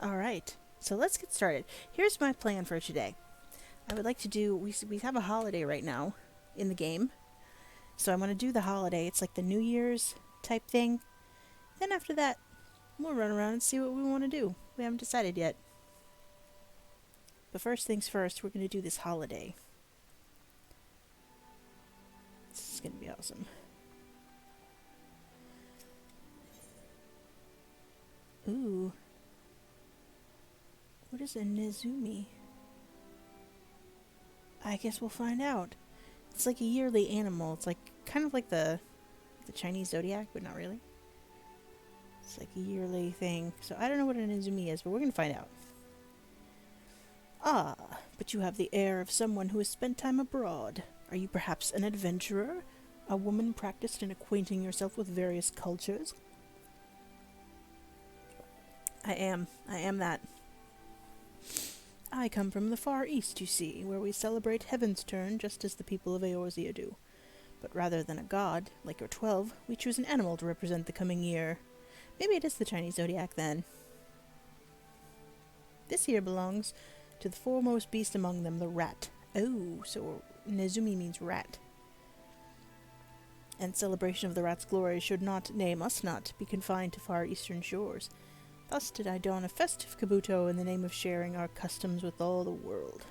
Alright, so let's get started. Here's my plan for today. I would like to do, we have a holiday right now in the game. So I want to do the holiday. It's like the New Year's type thing. Then after that, we'll run around and see what we want to do. We haven't decided yet. But first things first, we're going to do this holiday. This is going to be awesome. Ooh. What is a Nezumi? I guess we'll find out. It's like a yearly animal. It's like kind of like the Chinese zodiac, but not really. It's like a yearly thing. So I don't know what an Nezumi is, but we're going to find out. Ah, but you have the air of someone who has spent time abroad. Are you perhaps an adventurer? A woman practiced in acquainting yourself with various cultures? I am that. I come from the Far East, you see, where we celebrate Heaven's turn just as the people of Eorzea do. But rather than a god, like your 12, we choose an animal to represent the coming year. Maybe it is the Chinese zodiac, then. This year belongs to the foremost beast among them, the rat. Oh, so Nezumi means rat. And celebration of the rat's glory should not, nay, must not, be confined to far eastern shores. Thus did I don a festive kabuto in the name of sharing our customs with all the world.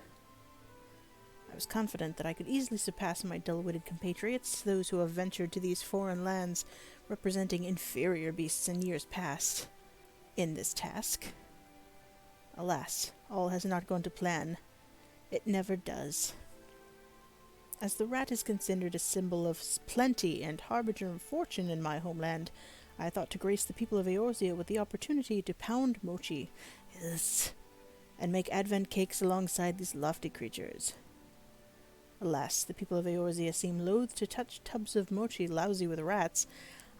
I was confident that I could easily surpass my dull-witted compatriots, those who have ventured to these foreign lands, representing inferior beasts in years past, in this task. Alas, all has not gone to plan. It never does. As the rat is considered a symbol of plenty and harbinger of fortune in my homeland, I thought to grace the people of Eorzea with the opportunity to pound mochi, yes, and make advent cakes alongside these lofty creatures. Alas, the people of Eorzea seem loath to touch tubs of mochi lousy with rats.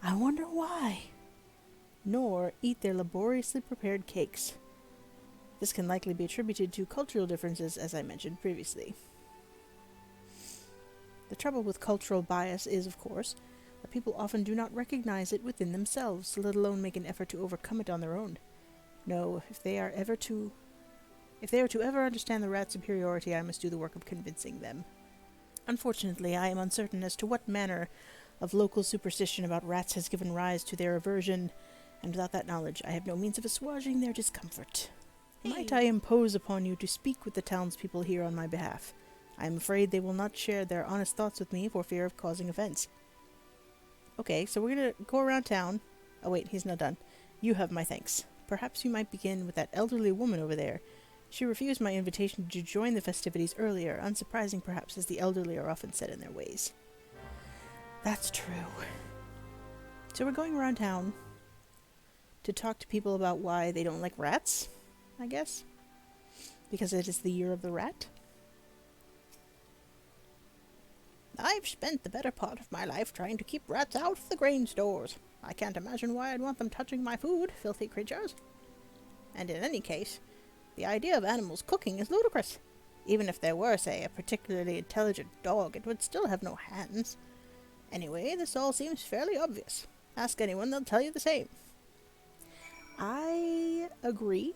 I wonder why. Nor eat their laboriously prepared cakes. This can likely be attributed to cultural differences, as I mentioned previously. The trouble with cultural bias is, of course, that people often do not recognize it within themselves, let alone make an effort to overcome it on their own. No, if they are to ever understand the rat's superiority, I must do the work of convincing them. Unfortunately, I am uncertain as to what manner of local superstition about rats has given rise to their aversion, and without that knowledge, I have no means of assuaging their discomfort. Might I impose upon you to speak with the townspeople here on my behalf? I am afraid they will not share their honest thoughts with me for fear of causing offense. Okay, so we're going to go around town. Oh wait, he's not done. You have my thanks. Perhaps you might begin with that elderly woman over there. She refused my invitation to join the festivities earlier, unsurprising perhaps, as the elderly are often set in their ways. That's true. So we're going around town to talk to people about why they don't like rats, I guess. Because it is the year of the rat. I've spent the better part of my life trying to keep rats out of the grain stores. I can't imagine why I'd want them touching my food, filthy creatures. And in any case, the idea of animals cooking is ludicrous. Even if there were, say, a particularly intelligent dog, it would still have no hands. Anyway, this all seems fairly obvious. Ask anyone, they'll tell you the same. I agree.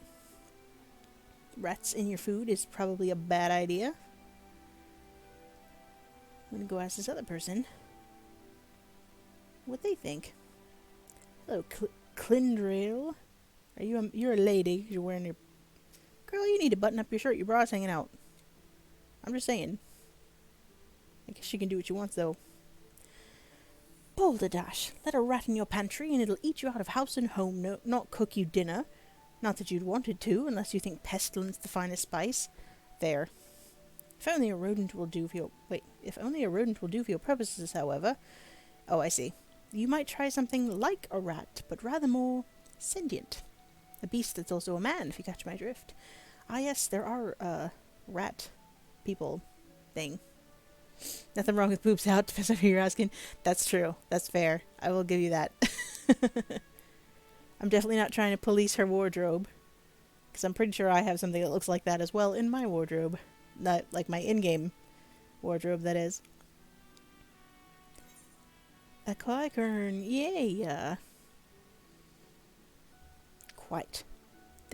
Rats in your food is probably a bad idea. I'm gonna go ask this other person what they think. Hello, Clindril. You're a lady. You're wearing your... Girl, you need to button up your shirt. Your bra's hanging out. I'm just saying. I guess she can do what she wants, though. Balderdash, let a rat in your pantry and it'll eat you out of house and home, no, not cook you dinner. Not that you'd want it to, unless you think pestilence the finest spice. There. If only a rodent will do for your... if only a rodent will do for your purposes, however... Oh, I see. You might try something like a rat, but rather more sentient. A beast that's also a man, if you catch my drift. Ah, yes, there are, rat people thing. Nothing wrong with boobs out, depends on who you're asking. That's true. That's fair. I will give you that. I'm definitely not trying to police her wardrobe, because I'm pretty sure I have something that looks like that as well in my wardrobe. Not like my in-game wardrobe, that is. A quikern, yay! Quite.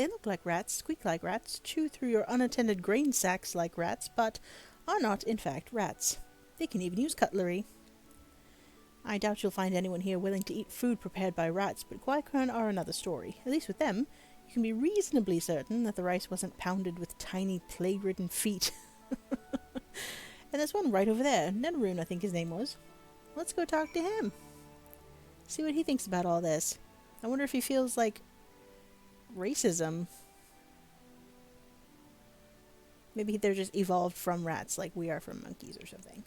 They look like rats, squeak like rats, chew through your unattended grain sacks like rats, but are not, in fact, rats. They can even use cutlery. I doubt you'll find anyone here willing to eat food prepared by rats, but Qui-Corn are another story. At least with them, you can be reasonably certain that the rice wasn't pounded with tiny, plague-ridden feet. And there's one right over there, Nenaroon, I think his name was. Let's go talk to him. See what he thinks about all this. I wonder if he feels like racism. Maybe they're just evolved from rats like we are from monkeys or something.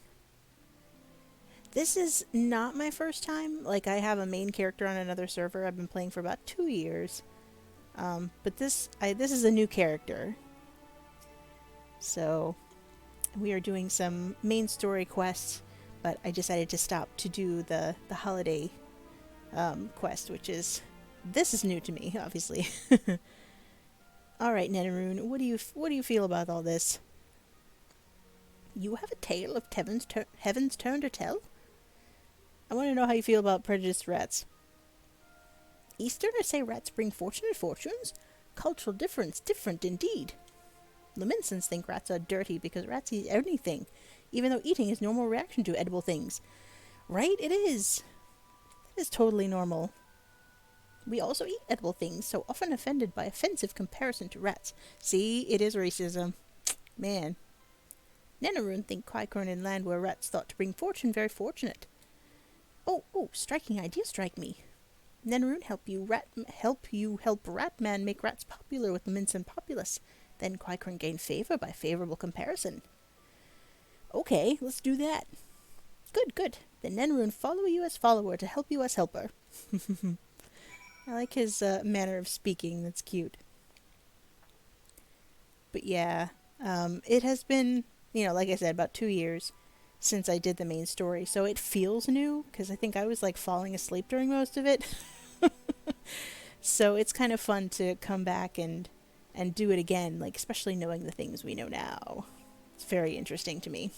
This is not my first time. Like, I have a main character on another server I've been playing for about 2 years. But this is a new character. So we are doing some main story quests, but I decided to stop to do the holiday quest, which is... This is new to me, obviously. Alright, Nenaroon, what do you feel about all this? You have a tale of heaven's turn to tell? I want to know how you feel about prejudiced rats. Easterners say rats bring fortunate fortunes? Cultural difference, different indeed. Laminsons think rats are dirty because rats eat anything, even though eating is normal reaction to edible things. Right? It is. It is totally normal. We also eat edible things, so often offended by offensive comparison to rats. See, it is racism. Man. Nenaroon think Qui-Corn in land where rats thought to bring fortune very fortunate. Oh, striking idea strike me. Nenaroon help Ratman make rats popular with the Minson populace. Then Qui-Corn gain favor by favorable comparison. Okay, let's do that. Good. Then Nenaroon follow you as follower to help you as helper. I like his manner of speaking. That's cute. But yeah, it has been, like I said, about 2 years since I did the main story. So it feels new, because I think I was like falling asleep during most of it. So it's kind of fun to come back and do it again, like especially knowing the things we know now. It's very interesting to me.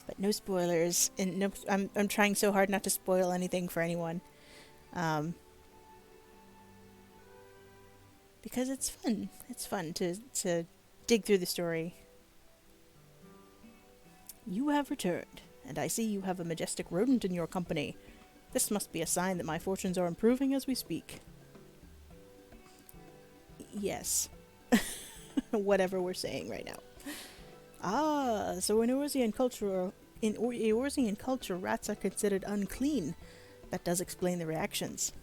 But no spoilers, and no, I'm trying so hard not to spoil anything for anyone. Because it's fun. It's fun to dig through the story. You have returned, and I see you have a majestic rodent in your company. This must be a sign that my fortunes are improving as we speak. Yes. Whatever we're saying right now. Ah, so in Eorzean culture, rats are considered unclean. That does explain the reactions.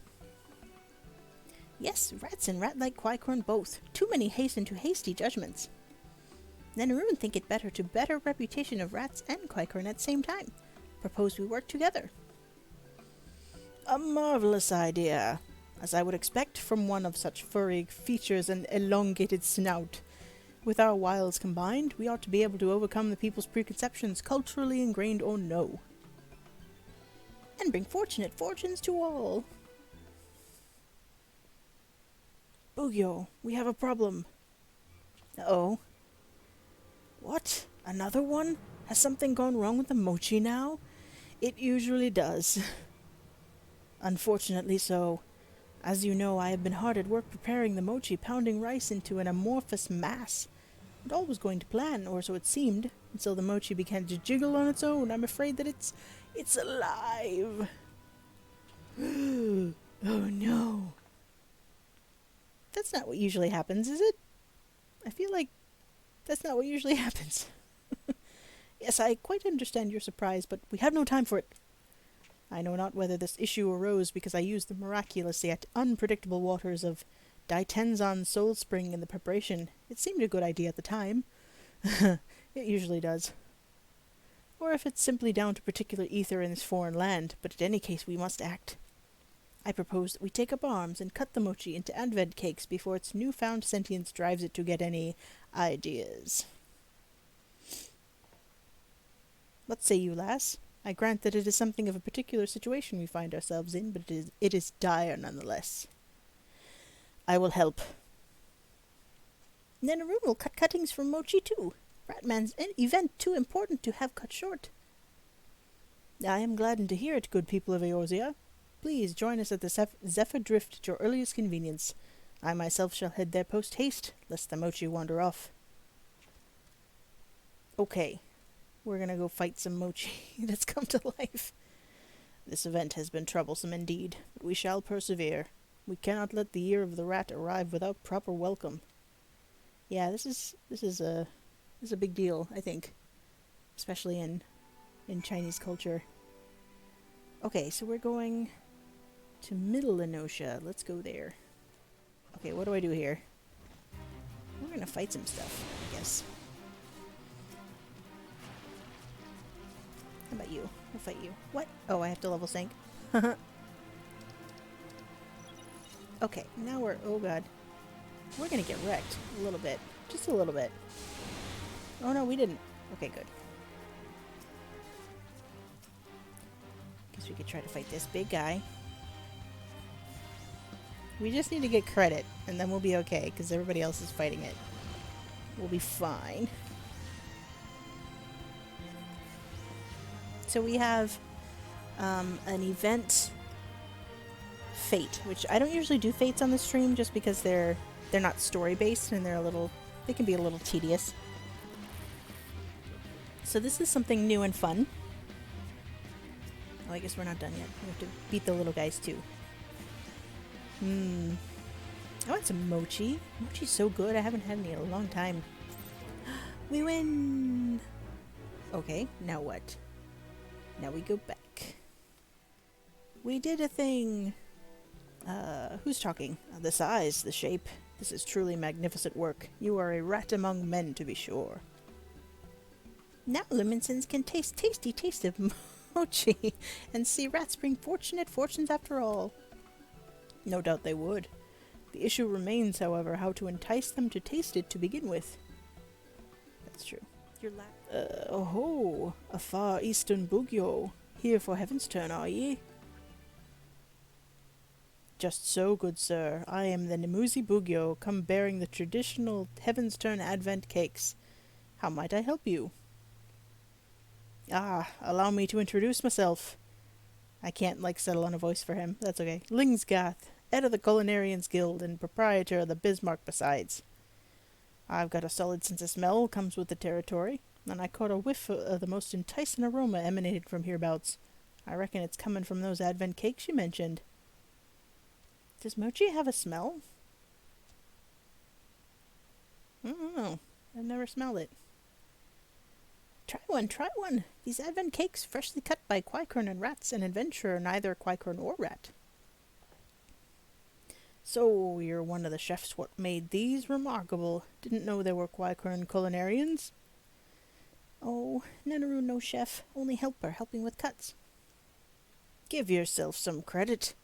Yes, rats and rat-like Qui-Corn both. Too many hasten to hasty judgments. Nenaroon think it better to better reputation of rats and Qui-Corn at the same time. Propose we work together. A marvelous idea, as I would expect from one of such furry features and elongated snout. With our wiles combined, we ought to be able to overcome the people's preconceptions, culturally ingrained or no. And bring fortunate fortunes to all. Bugyo, we have a problem. Uh-oh. What? Another one? Has something gone wrong with the mochi now? It usually does. Unfortunately so. As you know, I have been hard at work preparing the mochi, pounding rice into an amorphous mass. And all was going to plan, or so it seemed, until the mochi began to jiggle on its own. I'm afraid that it's alive. Oh no. That's not what usually happens, is it? I feel like that's not what usually happens. Yes, I quite understand your surprise, but we have no time for it. I know not whether this issue arose because I used the miraculous yet unpredictable waters of Daitenzan Soul Spring in the preparation. It seemed a good idea at the time. It usually does. Or if it's simply down to particular ether in this foreign land, but in any case we must act. I propose that we take up arms and cut the mochi into advent cakes before its newfound sentience drives it to get any ideas. What say you, lass? I grant that it is something of a particular situation we find ourselves in, but it is dire nonetheless. I will help. Nenaroon will cut cuttings from mochi too. Ratman's event too important to have cut short. I am gladdened to hear it, good people of Eorzea. Please join us at the Zephyr Drift at your earliest convenience. I myself shall head there post-haste, lest the mochi wander off. Okay, we're gonna go fight some mochi that's come to life. This event has been troublesome indeed, but we shall persevere. We cannot let the year of the rat arrive without proper welcome. Yeah, this is a big deal, I think, especially in Chinese culture. Okay, so we're going to Middle Enosia. Let's go there. Okay, what do I do here? We're gonna fight some stuff, I guess. How about you? I'll fight you. What? Oh, I have to level sync. Okay, now we're... Oh god. We're gonna get wrecked. A little bit. Just a little bit. Oh no, we didn't. Okay, good. Guess we could try to fight this big guy. We just need to get credit, and then we'll be okay, because everybody else is fighting it. We'll be fine. So we have an event fate, which I don't usually do fates on the stream just because they're not story based and they can be a little tedious. So this is something new and fun. Oh, I guess we're not done yet. We have to beat the little guys too. I want some mochi. Mochi's so good. I haven't had any in a long time. We win! Okay, now what? Now we go back. We did a thing! Who's talking? The size, the shape. This is truly magnificent work. You are a rat among men, to be sure. Now Lemonsons can taste tasty taste of mochi, and see rats bring fortunate fortunes after all. No doubt they would. The issue remains, however, how to entice them to taste it to begin with. That's true. Oh-ho! A far eastern Bugyo. Here for Heaven's Turn, are ye? Just so, good sir. I am the Nemuzi Bugyo, come bearing the traditional Heaven's Turn Advent cakes. How might I help you? Ah, allow me to introduce myself. I can't, settle on a voice for him. That's okay. Lingsgath, head of the Culinarians Guild and proprietor of the Bismarck besides. I've got a solid sense of smell, comes with the territory, and I caught a whiff of the most enticing aroma emanated from hereabouts. I reckon it's coming from those Advent cakes you mentioned. Does mochi have a smell? I don't know. I've never smelled it. Try one. These Advent cakes, freshly cut by Quaicorn and rats, an adventurer neither Quaicorn or rat. So, you're one of the chefs what made these remarkable. Didn't know there were Quaicorn culinarians. Oh, Nenaru no chef, only helper, helping with cuts. Give yourself some credit.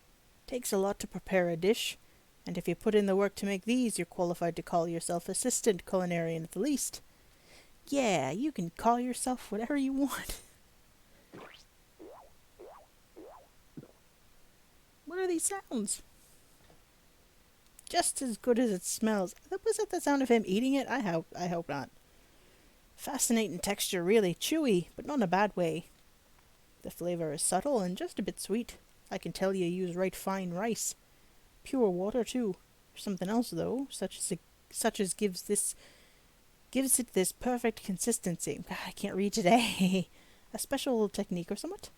Takes a lot to prepare a dish, and if you put in the work to make these, you're qualified to call yourself assistant culinarian at the least. Yeah, you can call yourself whatever you want. What are these sounds? Just as good as it smells. Was that the sound of him eating it? I hope not. Fascinating texture, really. Chewy, but not in a bad way. The flavor is subtle and just a bit sweet. I can tell you use right fine rice. Pure water, too. Something else, though, such as gives it this perfect consistency. I can't read today. A special technique or somewhat?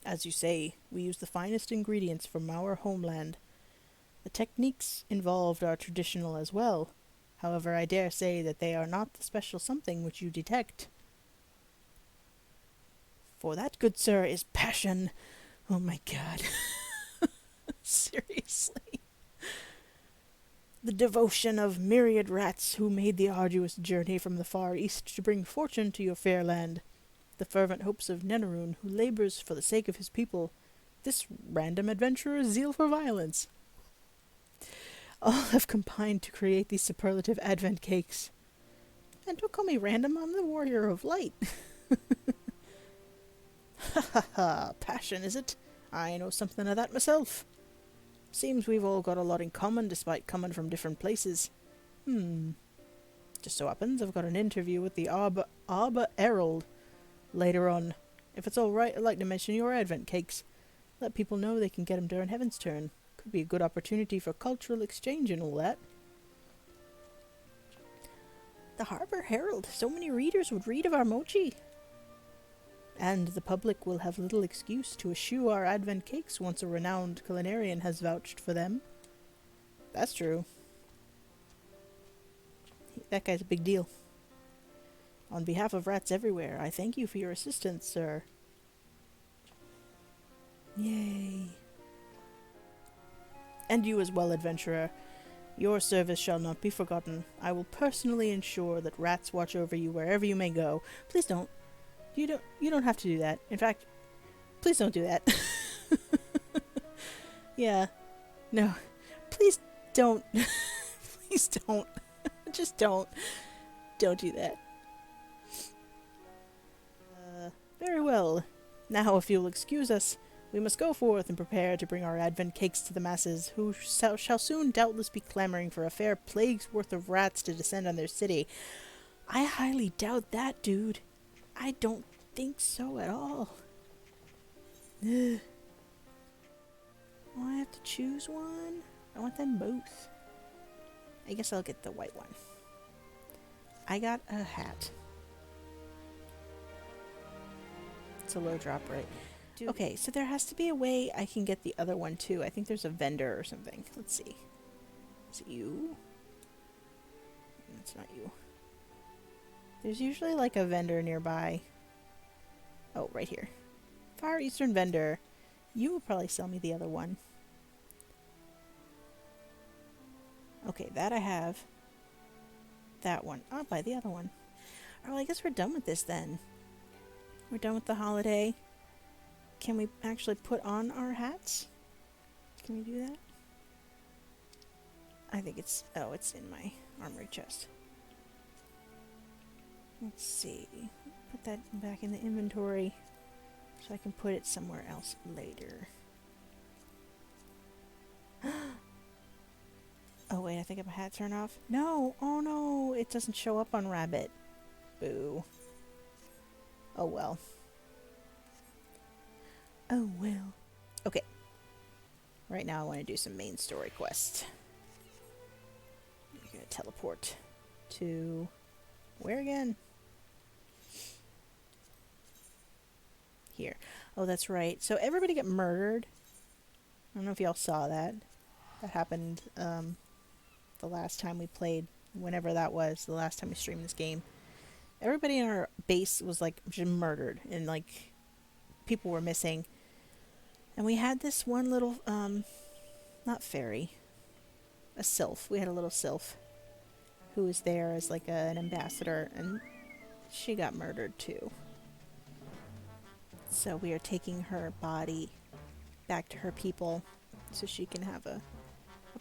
As you say, we use the finest ingredients from our homeland. The techniques involved are traditional as well. However, I dare say that they are not the special something which you detect. For that, good sir, is passion. Oh my god. Seriously. The devotion of myriad rats who made the arduous journey from the far east to bring fortune to your fair land. The fervent hopes of Nenaroon, who labors for the sake of his people. This random adventurer's zeal for violence. All have combined to create these superlative Advent cakes. And don't call me random, I'm the warrior of light. Ha ha ha, passion, is it? I know something of that myself. Seems we've all got a lot in common despite coming from different places. Just so happens I've got an interview with the Arbor Herald later on. If it's alright, I'd like to mention your Advent cakes. Let people know they can get them during Heaven's Turn. Could be a good opportunity for cultural exchange and all that. The Harbor Herald. So many readers would read of our mochi. And the public will have little excuse to eschew our advent cakes once a renowned culinarian has vouched for them. That's true. That guy's a big deal. On behalf of rats everywhere, I thank you for your assistance, sir. Yay. And you as well, adventurer. Your service shall not be forgotten. I will personally ensure that rats watch over you wherever you may go. Please don't. You don't have to do that. In fact, please don't do that. Yeah. No. Please don't. Please don't. Just don't. Don't do that. Very well. Now, if you'll excuse us, we must go forth and prepare to bring our advent cakes to the masses, who shall soon doubtless be clamoring for a fair plague's worth of rats to descend on their city. I highly doubt that, dude. I don't think so at all. Ugh. Oh, I have to choose one? I want them both. I guess I'll get the white one. I got a hat. It's a low drop rate. Okay, so there has to be a way I can get the other one too. I think there's a vendor or something. Let's see. Is it you? It's not you. There's usually like a vendor nearby. Oh, right here. Far Eastern vendor. You will probably sell me the other one. Okay, that I have. That one. I'll buy the other one. Oh, I guess we're done with this then. We're done with the holiday. Can we actually put on our hats? Can we do that? I think it's... Oh, it's in my armory chest. Let's see. Put that back in the inventory so I can put it somewhere else later. Oh wait, I think my hat turned off. No! Oh no! It doesn't show up on Rabbit. Boo. Oh well. Oh well. Okay. Right now I want to do some main story quests. We're gonna teleport to... Where again? Here. Oh, that's right. So everybody got murdered. I don't know if y'all saw that. That happened the last time we played, whenever that was, the last time we streamed this game. Everybody in our base was like just murdered, and like people were missing. And we had this one little, not fairy, a sylph. We had a little sylph who was there as like an ambassador, and she got murdered too. So we are taking her body back to her people so she can have a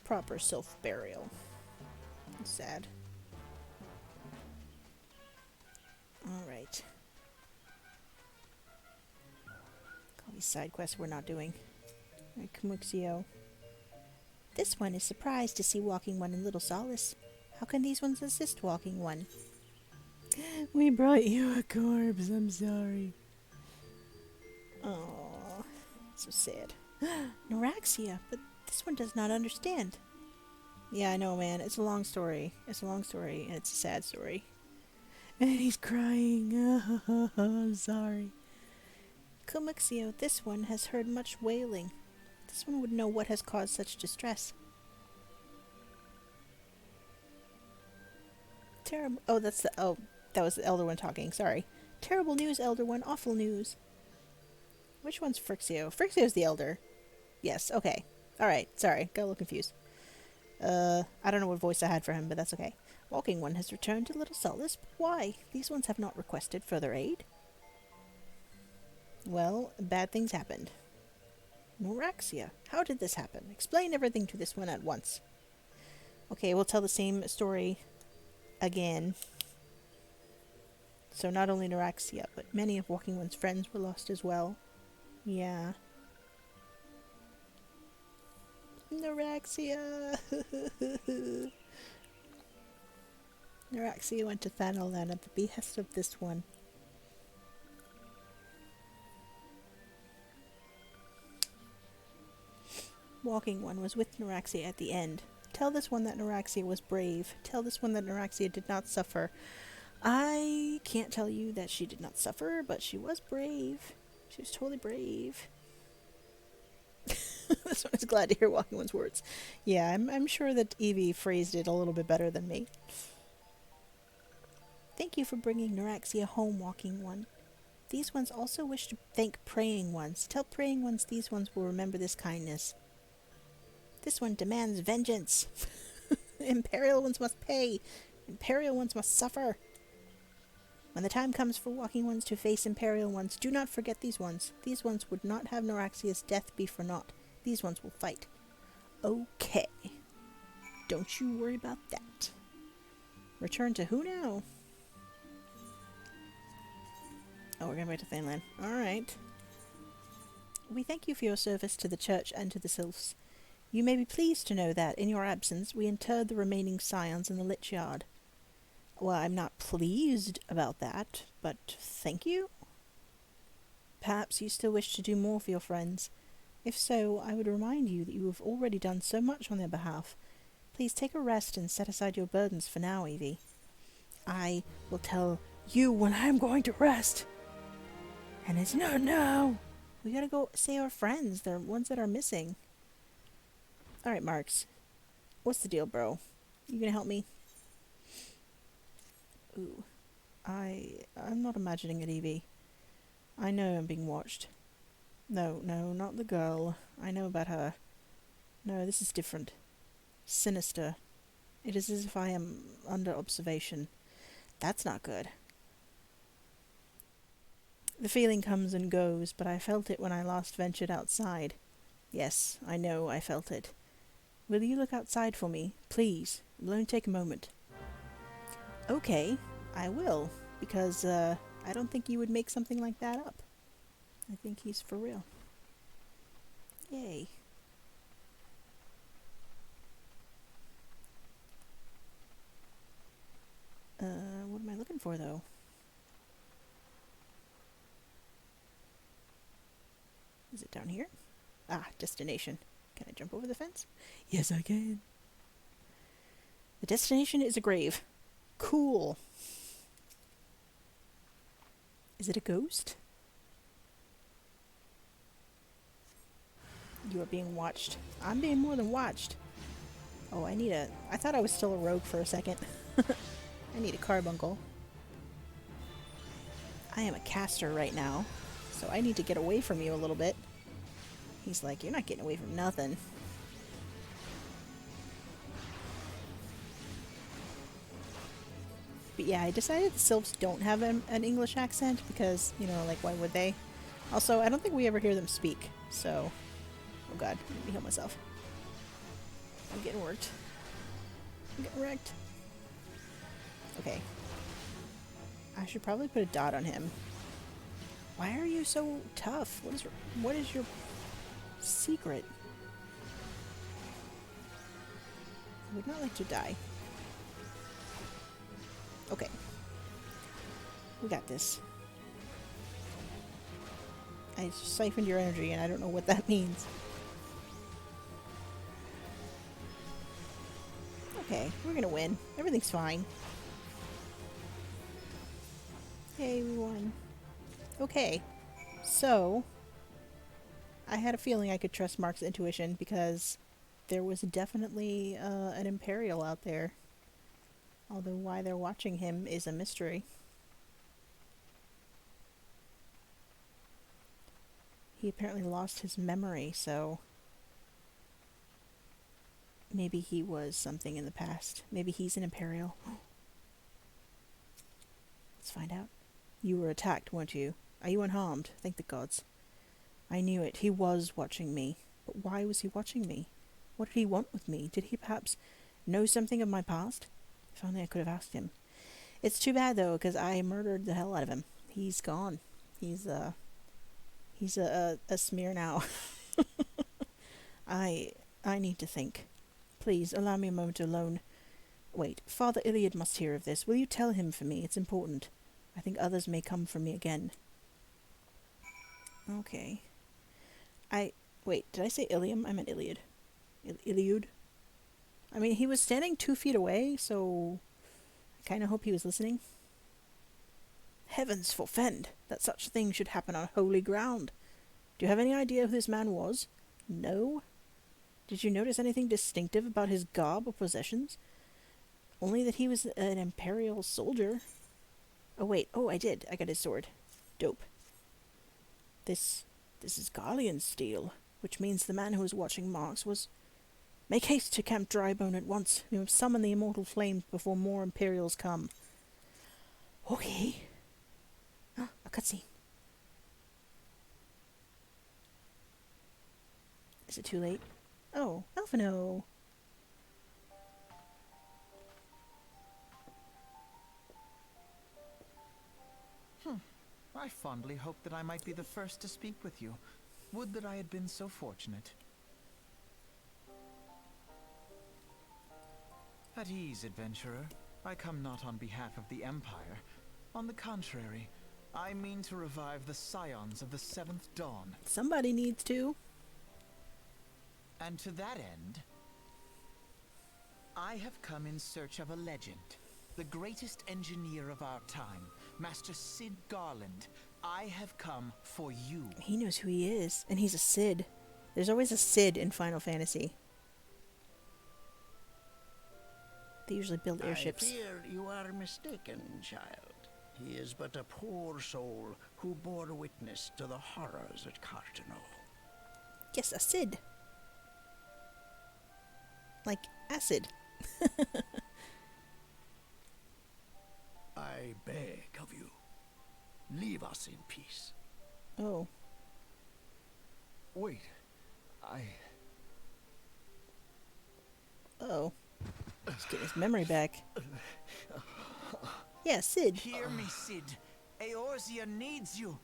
proper sylph burial. It's sad. Alright. All these side quests we're not doing. Alright, Kamuxio. This one is surprised to see Walking One in Little Solace. How can these ones assist Walking One? We brought you a corpse, I'm sorry. Oh, so sad. Neuraxia, but this one does not understand. Yeah, I know, man. It's a long story. It's a long story, and it's a sad story. And he's crying. Oh, I'm sorry. Kamuxio, this one has heard much wailing. This one would know what has caused such distress. Terrible. Oh, that's the... Oh, that was the Elder One talking. Sorry. Terrible news, Elder One. Awful news. Which one's Frixio? Frixio's the Elder. Yes, okay. Alright, sorry. Got a little confused. I don't know what voice I had for him, but that's okay. Walking One has returned to Little Solace, but why? These ones have not requested further aid. Well, bad things happened. Neuraxia, how did this happen? Explain everything to this one at once. Okay, we'll tell the same story again. So not only Neuraxia, but many of Walking One's friends were lost as well. Yeah. Neuraxia! Neuraxia went to Thanalan at the behest of this one. walking one was with Neuraxia at the end. Tell this one that Neuraxia was brave. Tell this one that Neuraxia did not suffer. I can't tell you that she did not suffer, but she was brave. She was totally brave. This one is glad to hear Walking One's words. Yeah, I'm sure that Evie phrased it a little bit better than me. Thank you for bringing Neuraxia home, Walking One. These ones also wish to thank Praying Ones. Tell Praying Ones these ones will remember this kindness. This one demands vengeance. Imperial ones must pay. Imperial ones must suffer. When the time comes for Walking Ones to face Imperial ones, do not forget these ones. These ones would not have Neuraxia's death be for naught. These ones will fight. Okay. Don't you worry about that. Return to who now? Oh, we're going back to Thaneland. Alright. We thank you for your service to the church and to the sylphs. You may be pleased to know that, in your absence, we interred the remaining scions in the Lich Yard. Well, I'm not pleased about that, but thank you? Perhaps you still wish to do more for your friends. If so, I would remind you that you have already done so much on their behalf. Please take a rest and set aside your burdens for now, Evie. I will tell you when I am going to rest. And it's not now. We gotta go see our friends. They're ones that are missing. Alright, Marks. What's the deal, bro? You gonna help me? Ooh. I'm not imagining it, Evie. I know I'm being watched. No, not the girl. I know about her. No, this is different. Sinister. It is as if I am under observation. That's not good. The feeling comes and goes, but I felt it when I last ventured outside. Yes, I know I felt it. Will you look outside for me, please? It will only take a moment. Okay, I will, because I don't think you would make something like that up. I think he's for real. Yay. What am I looking for, though? Is it down here? Ah, destination. Can I jump over the fence? Yes, I can. The destination is a grave. Cool. Is it a ghost? You are being watched. I'm being more than watched. Oh, I thought I was still a rogue for a second. I need a carbuncle. I am a caster right now, so I need to get away from you a little bit. He's like, you're not getting away from nothing. But yeah, I decided the sylphs don't have an English accent because, you know, like, why would they? Also, I don't think we ever hear them speak, so... Oh god, let me heal myself. I'm getting worked. I'm getting wrecked. Okay. I should probably put a dot on him. Why are you so tough? What is your secret? I would not like to die. Okay. We got this. I siphoned your energy and I don't know what that means. Okay, we're gonna win. Everything's fine. Yay, we won. Okay, so I had a feeling I could trust Mark's intuition because there was definitely an Imperial out there. Although why they're watching him is a mystery. He apparently lost his memory, so maybe he was something in the past. Maybe he's an Imperial. Let's find out. You were attacked, weren't you? Are you unharmed? Thank the gods. I knew it. He was watching me. But why was he watching me? What did he want with me? Did he perhaps know something of my past? If only I could have asked him. It's too bad, though, because I murdered the hell out of him. He's gone. He's a smear now. I need to think. Please, allow me a moment alone. Wait, Father Iliad must hear of this. Will you tell him for me? It's important. I think others may come for me again. Okay. Wait, did I say Ilium? I meant Iliad. Iliud. I mean, he was standing 2 feet away, so I kind of hope he was listening. Heavens forfend that such a thing should happen on holy ground. Do you have any idea who this man was? No? Did you notice anything distinctive about his garb or possessions? Only that he was an imperial soldier. Oh wait, I did. I got his sword. Dope. This is Garlean's steel, which means the man who was watching Marks was... Make haste to Camp Drybone at once. We must summon the immortal flames before more Imperials come. Okay. Ah, a cutscene. Is it too late? Oh, Alphino. I fondly hoped that I might be the first to speak with you. Would that I had been so fortunate. At ease, adventurer. I come not on behalf of the Empire. On the contrary, I mean to revive the scions of the Seventh Dawn. Somebody needs to. And to that end, I have come in search of a legend. The greatest engineer of our time, Master Cid Garland. I have come for you. He knows who he is, and he's a Cid. There's always a Cid in Final Fantasy. They usually build airships. I fear you are mistaken, child. He is but a poor soul who bore witness to the horrors at Cartano. Yes, a Cid. Like acid. I beg of you, leave us in peace. Oh. Wait, Uh-oh. He's getting his memory back. Yeah, Cid. Hear me, Cid. Eorzea needs you.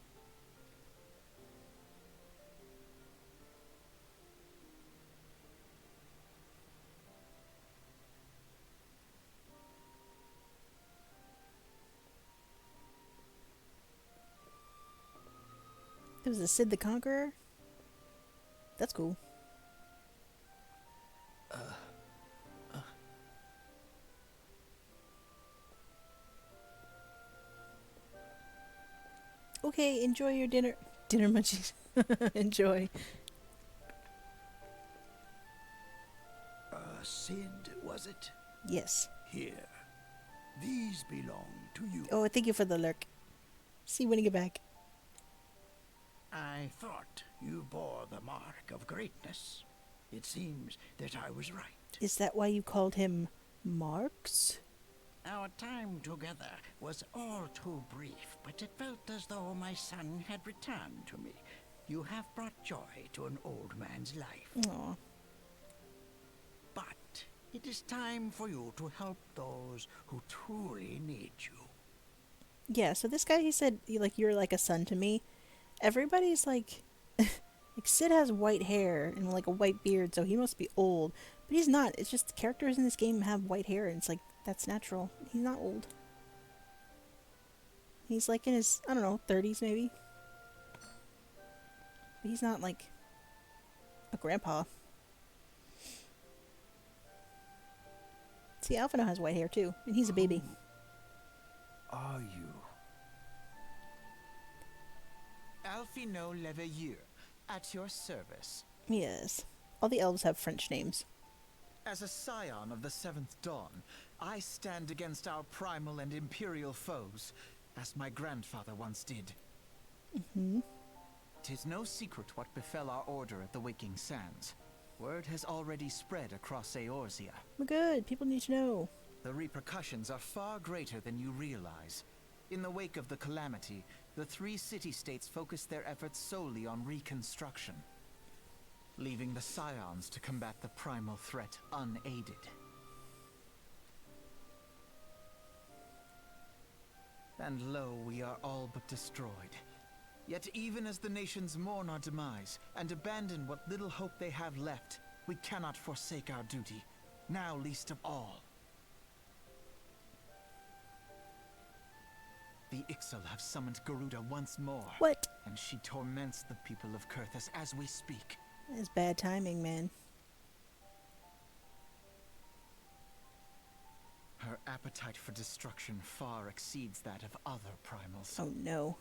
It was a Cid the Conqueror? That's cool. Okay, enjoy your dinner. Dinner munchies. Enjoy. Cid, was it? Yes. Here. These belong to you. Oh, thank you for the lurk. See you when you get back. I thought you bore the mark of greatness. It seems that I was right. Is that why you called him Marks? Our time together was all too brief, but it felt as though my son had returned to me. You have brought joy to an old man's life. Aw. But it is time for you to help those who truly need you. Yeah, so this guy, he said, you're like a son to me. Everybody's like... like, Cid has white hair and, like, a white beard, so he must be old. But he's not. It's just the characters in this game have white hair, and it's like, that's natural. He's not old. He's, like, in his, I don't know, 30s, maybe. But he's not, like, a grandpa. See, Alphino has white hair, too, and he's a baby. Are you? Alphino Leveilleur, at your service. Yes. All the elves have French names. As a scion of the Seventh Dawn, I stand against our primal and imperial foes, as my grandfather once did. Mm-hmm. 'Tis no secret what befell our order at the Waking Sands. Word has already spread across Eorzea. We're good. People need to know. The repercussions are far greater than you realize. In the wake of the calamity, the 3 city-states focused their efforts solely on reconstruction, leaving the scions to combat the primal threat unaided. And lo, we are all but destroyed. Yet even as the nations mourn our demise and abandon what little hope they have left, we cannot forsake our duty, now least of all. The Ixal have summoned Garuda once more. What? And she torments the people of Kurthus as we speak. That's bad timing, man. appetite for destruction far exceeds that of other primals. Oh no.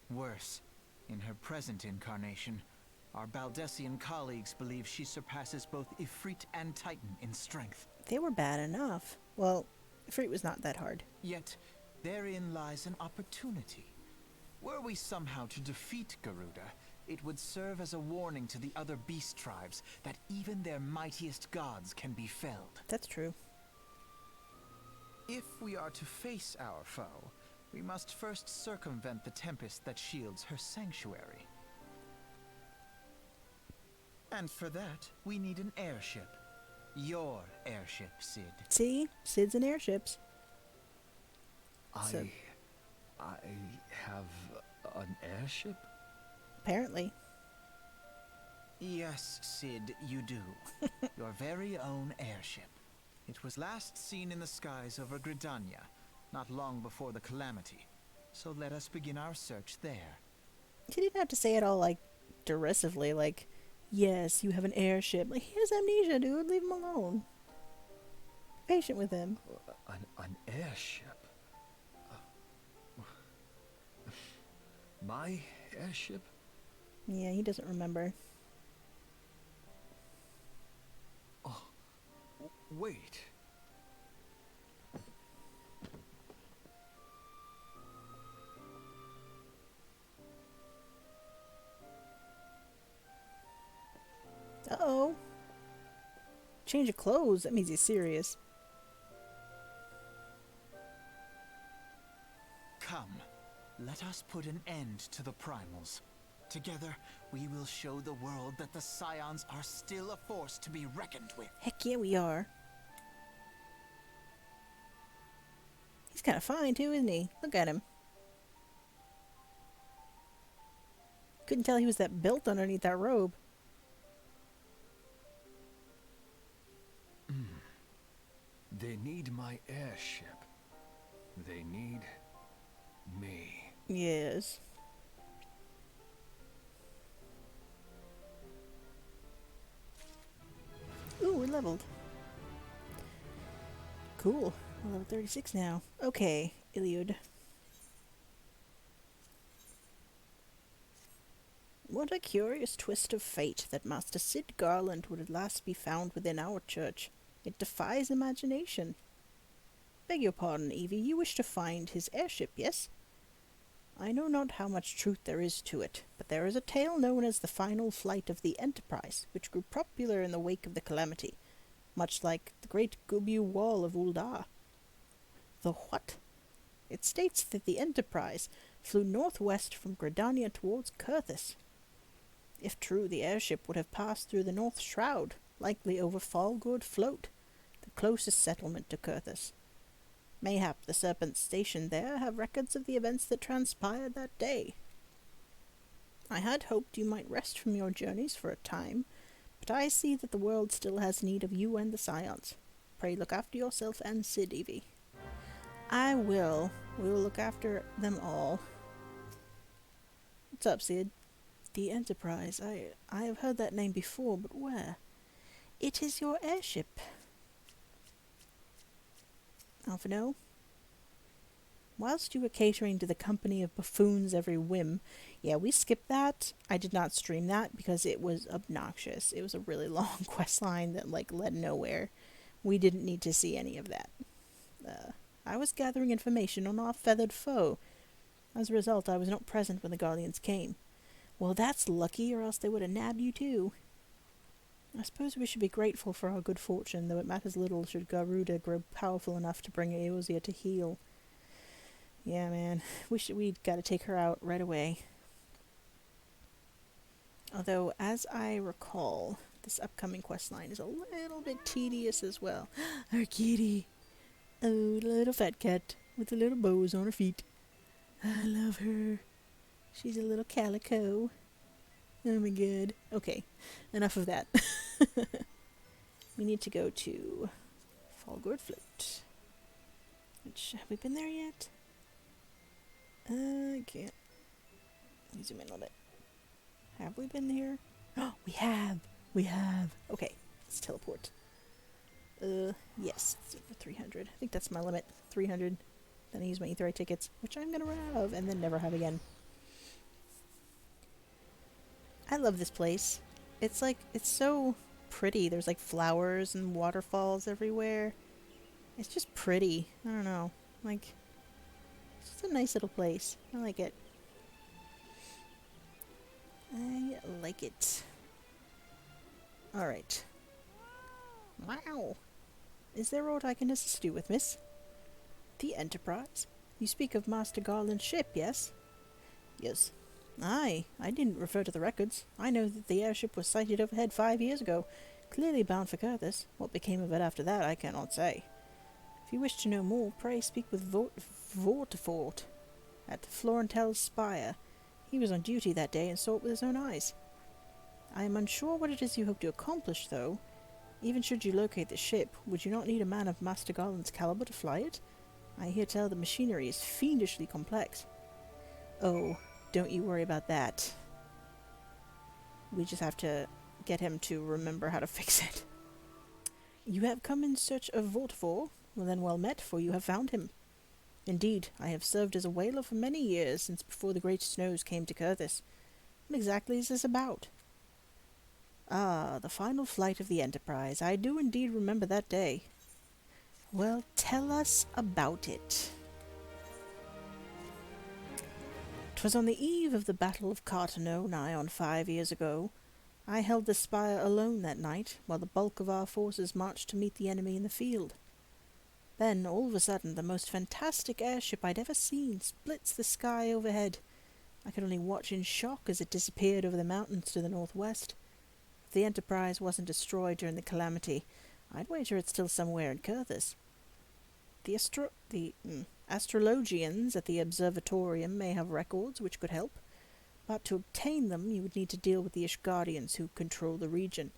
Worse, in her present incarnation, our Baldessian colleagues believe she surpasses both Ifrit and Titan in strength. They were bad enough. Well, Ifrit was not that hard. Yet, therein lies an opportunity. Were we somehow to defeat Garuda, it would serve as a warning to the other beast tribes that even their mightiest gods can be felled. That's true. If we are to face our foe, we must first circumvent the tempest that shields her sanctuary. And for that, we need an airship. Your airship, Cid. See? Cids and airships. So- I have an airship? Apparently. Yes, Cid, you do. Your very own airship. It was last seen in the skies over Gridania, not long before the calamity. So let us begin our search there. He didn't have to say it all, like, derisively, like, yes, you have an airship. Like, he has amnesia, dude. Leave him alone. Be patient with him. An airship? My airship? Yeah, he doesn't remember. Oh, wait. Uh-oh. Change of clothes. That means he's serious. Come, let us put an end to the primals. Together, we will show the world that the Scions are still a force to be reckoned with. Heck yeah, we are. He's kind of fine, too, isn't he? Look at him. Couldn't tell he was that built underneath that robe. They need my airship. They need me. Yes. Ooh, we're leveled. Cool. We're level 36 now. Okay, Iliud. What a curious twist of fate that Master Cid Garland would at last be found within our church. It defies imagination. Beg your pardon, Evie, you wish to find his airship, yes? I know not how much truth there is to it, but there is a tale known as the final flight of the Enterprise, which grew popular in the wake of the calamity, much like the great Gubu Wall of Ul'dah. The what? It states that the Enterprise flew northwest from Gridania towards Kurthus. If true, the airship would have passed through the North Shroud, likely over Falgood Float, the closest settlement to Kurthus. Mayhap the serpents stationed there have records of the events that transpired that day. I had hoped you might rest from your journeys for a time, but I see that the world still has need of you and the Scions. Pray look after yourself and Cid, Evie. I will. We will look after them all. What's up, Cid? The Enterprise. I have heard that name before, but where? It is your airship. Alphino? Whilst you were catering to the company of buffoons every whim, yeah, we skipped that. I did not stream that because it was obnoxious. It was a really long quest line that, like, led nowhere. We didn't need to see any of that. I was gathering information on our feathered foe. As a result, I was not present when the Guardians came. Well, that's lucky, or else they would have nabbed you too. I suppose we should be grateful for our good fortune, though it matters little should Garuda grow powerful enough to bring Eorzea to heel. Yeah, man, we'd gotta take her out right away. Although, as I recall, this upcoming questline is a little bit tedious as well. Our kitty! Oh, the little fat cat with the little bows on her feet. I love her. She's a little calico. Oh my god. Okay, enough of that. We need to go to Falgood Float. Which, have we been there yet? I can't. Let me zoom in a little bit. Have we been here? Oh, we have! We have! Okay, let's teleport. Yes, it's over 300. I think that's my limit. 300. Then I use my Etherite tickets, which I'm gonna run out of and then never have again. I love this place. It's like, it's so pretty. There's like flowers and waterfalls everywhere. It's just pretty. I don't know. Like, it's just a nice little place. I like it. I like it. Alright. Wow. Is there aught I can assist you with, miss? The Enterprise? You speak of Master Garland's ship, yes? Yes. Aye, I didn't refer to the records. I know that the airship was sighted overhead 5 years ago, clearly bound for Curthis. What became of it after that, I cannot say. If you wish to know more, pray speak with Vortifort at Florentel's Spire. He was on duty that day and saw it with his own eyes. I am unsure what it is you hope to accomplish, though. Even should you locate the ship, would you not need a man of Master Garland's caliber to fly it? I hear tell the machinery is fiendishly complex. Oh, don't you worry about that. We just have to get him to remember how to fix it. You have come in search of Vortifor? Well then, well met, for you have found him. Indeed, I have served as a whaler for many years, since before the great snows came to Curthis. What exactly is this about? Ah, the final flight of the Enterprise. I do indeed remember that day. Well, tell us about it. 'Twas on the eve of the Battle of Carteneau, nigh on 5 years ago. I held the spire alone that night, while the bulk of our forces marched to meet the enemy in the field. Then, all of a sudden, the most fantastic airship I'd ever seen splits the sky overhead. I could only watch in shock as it disappeared over the mountains to the northwest. If the Enterprise wasn't destroyed during the calamity, I'd wager it's still somewhere in Curthis. The astrologians at the observatorium may have records which could help, but to obtain them you would need to deal with the Ishgardians who control the region.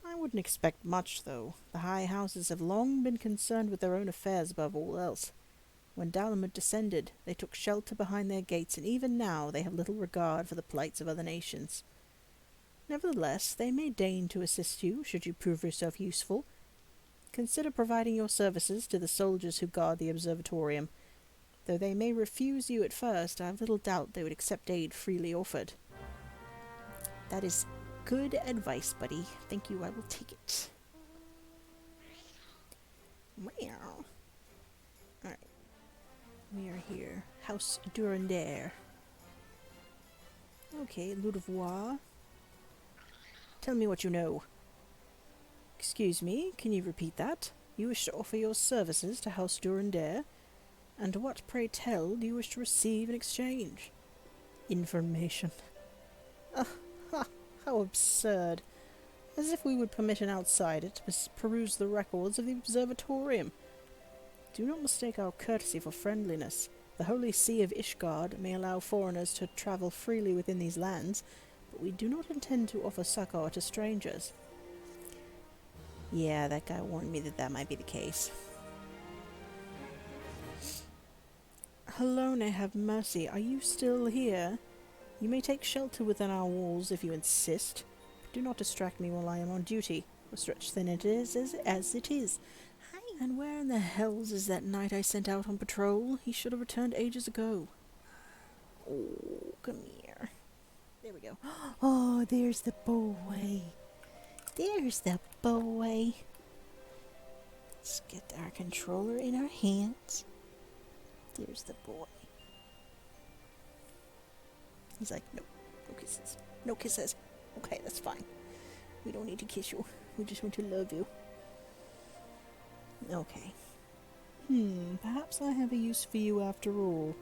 I wouldn't expect much, though. The high houses have long been concerned with their own affairs above all else. When Dalamud descended, they took shelter behind their gates, and even now they have little regard for the plights of other nations. Nevertheless, they may deign to assist you, should you prove yourself useful. Consider providing your services to the soldiers who guard the observatorium. Though they may refuse you at first, I have little doubt they would accept aid freely offered. That is good advice, buddy. Thank you, I will take it. Wow. Alright. We are here. House Durandare. Okay, Ludovois. Tell me what you know. Excuse me, can you repeat that? You wish to offer your services to House Durandare? And what, pray tell, do you wish to receive in exchange? Information. How absurd. As if we would permit an outsider to peruse the records of the observatorium. Do not mistake our courtesy for friendliness. The Holy See of Ishgard may allow foreigners to travel freely within these lands, but we do not intend to offer succor to strangers. Yeah, that guy warned me that might be the case. Hello, have mercy. Are you still here? You may take shelter within our walls if you insist. But do not distract me while I am on duty. For stretch thin it is as it is. Hi, and where in the hells is that knight I sent out on patrol? He should have returned ages ago. Oh, come here. There we go. Oh, there's the boy. There's the boy. Let's get our controller in our hands. There's the boy. He's like, no kisses. No kisses. Okay, that's fine. We don't need to kiss you. We just want to love you. Okay. Perhaps I have a use for you after all.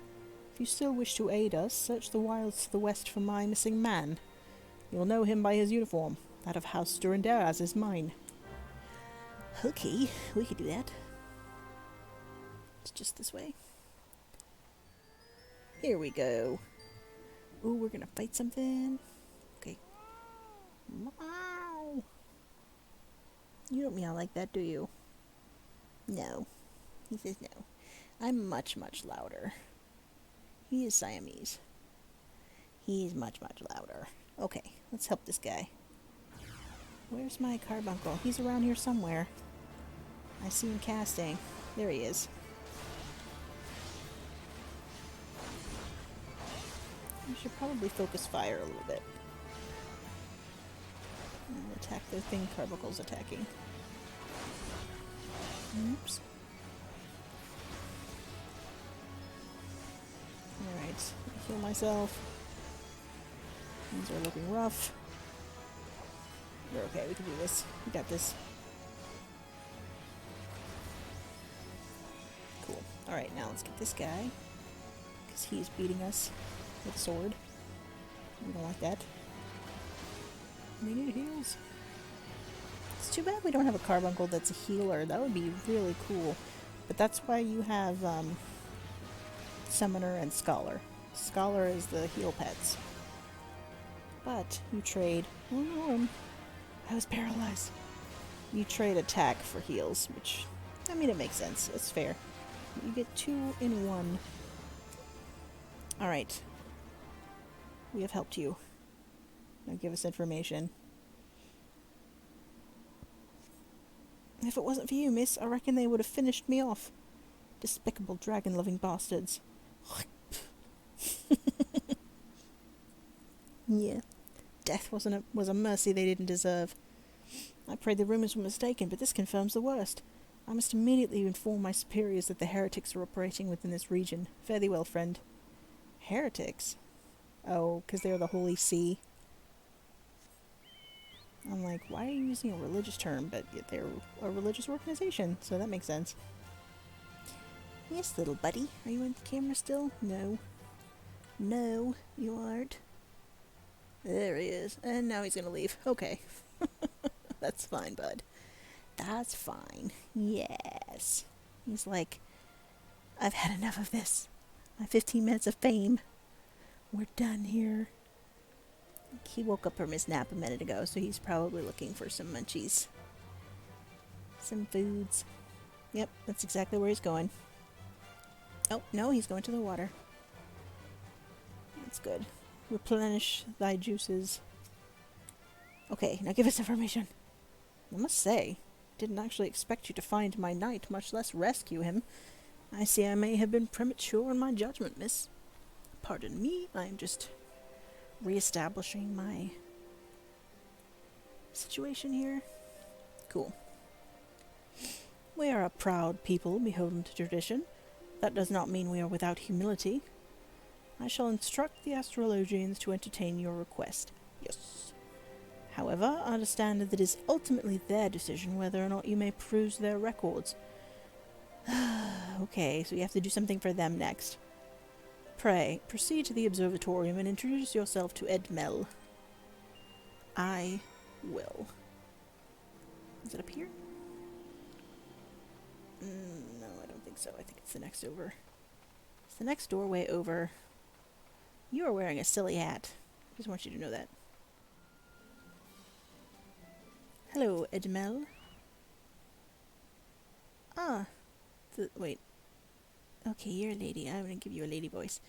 If you still wish to aid us, search the wilds to the west for my missing man. You'll know him by his uniform. That of House Durandare, as is mine. Okay, we could do that. It's just this way. Here we go. Ooh, we're gonna fight something. Okay. Wow. You don't meow like that, do you? No. He says no. I'm much, much louder. He is Siamese. He is much, much louder. Okay, let's help this guy. Where's my carbuncle? He's around here somewhere. I see him casting. There he is. We should probably focus fire a little bit. And attack the thing Carbuncle's attacking. Oops. Alright, heal myself. Things are looking rough. We're okay, we can do this. We got this. Cool. Alright, now let's get this guy. Because he's beating us with a sword. We don't like that. We need heals. It's too bad we don't have a Carbuncle that's a healer. That would be really cool. But that's why you have Summoner and Scholar. Scholar is the heal pets. But you trade... Oh no, I was paralyzed. You trade attack for heals, which... I mean, it makes sense. It's fair. You get 2 in 1. Alright. We have helped you. Now give us information. If it wasn't for you, miss, I reckon they would have finished me off. Despicable dragon-loving bastards. Yeah. Death was a mercy they didn't deserve. I prayed the rumors were mistaken, but this confirms the worst. I must immediately inform my superiors that the heretics are operating within this region. Fare thee well, friend. Heretics? Oh, because they're the Holy See. I'm like, why are you using a religious term? But they're a religious organization, so that makes sense. Yes, little buddy. Are you on the camera still? No. No, you aren't. There he is. And now he's gonna leave. Okay. That's fine, bud. That's fine. Yes. He's like, I've had enough of this. My 15 minutes of fame. We're done here. He woke up from his nap a minute ago, so he's probably looking for some munchies. Some foods. Yep, that's exactly where he's going. Oh, no, he's going to the water. That's good. Replenish thy juices. Okay, now give us information. I must say, didn't actually expect you to find my knight, much less rescue him. I see I may have been premature in my judgment, miss. Pardon me, I am just re-establishing my situation here. Cool. We are a proud people beholden to tradition. That does not mean we are without humility. I shall instruct the astrologians to entertain your request. Yes. However, I understand that it is ultimately their decision whether or not you may peruse their records. Okay, so you have to do something for them next. Pray, proceed to the observatorium and introduce yourself to Edmel. I will. Is it up here? No, I don't think so. I think it's the next over. It's the next doorway over. You are wearing a silly hat. Just want you to know that. Hello, Edmel. Ah. Wait. Okay, you're a lady. I'm going to give you a lady voice.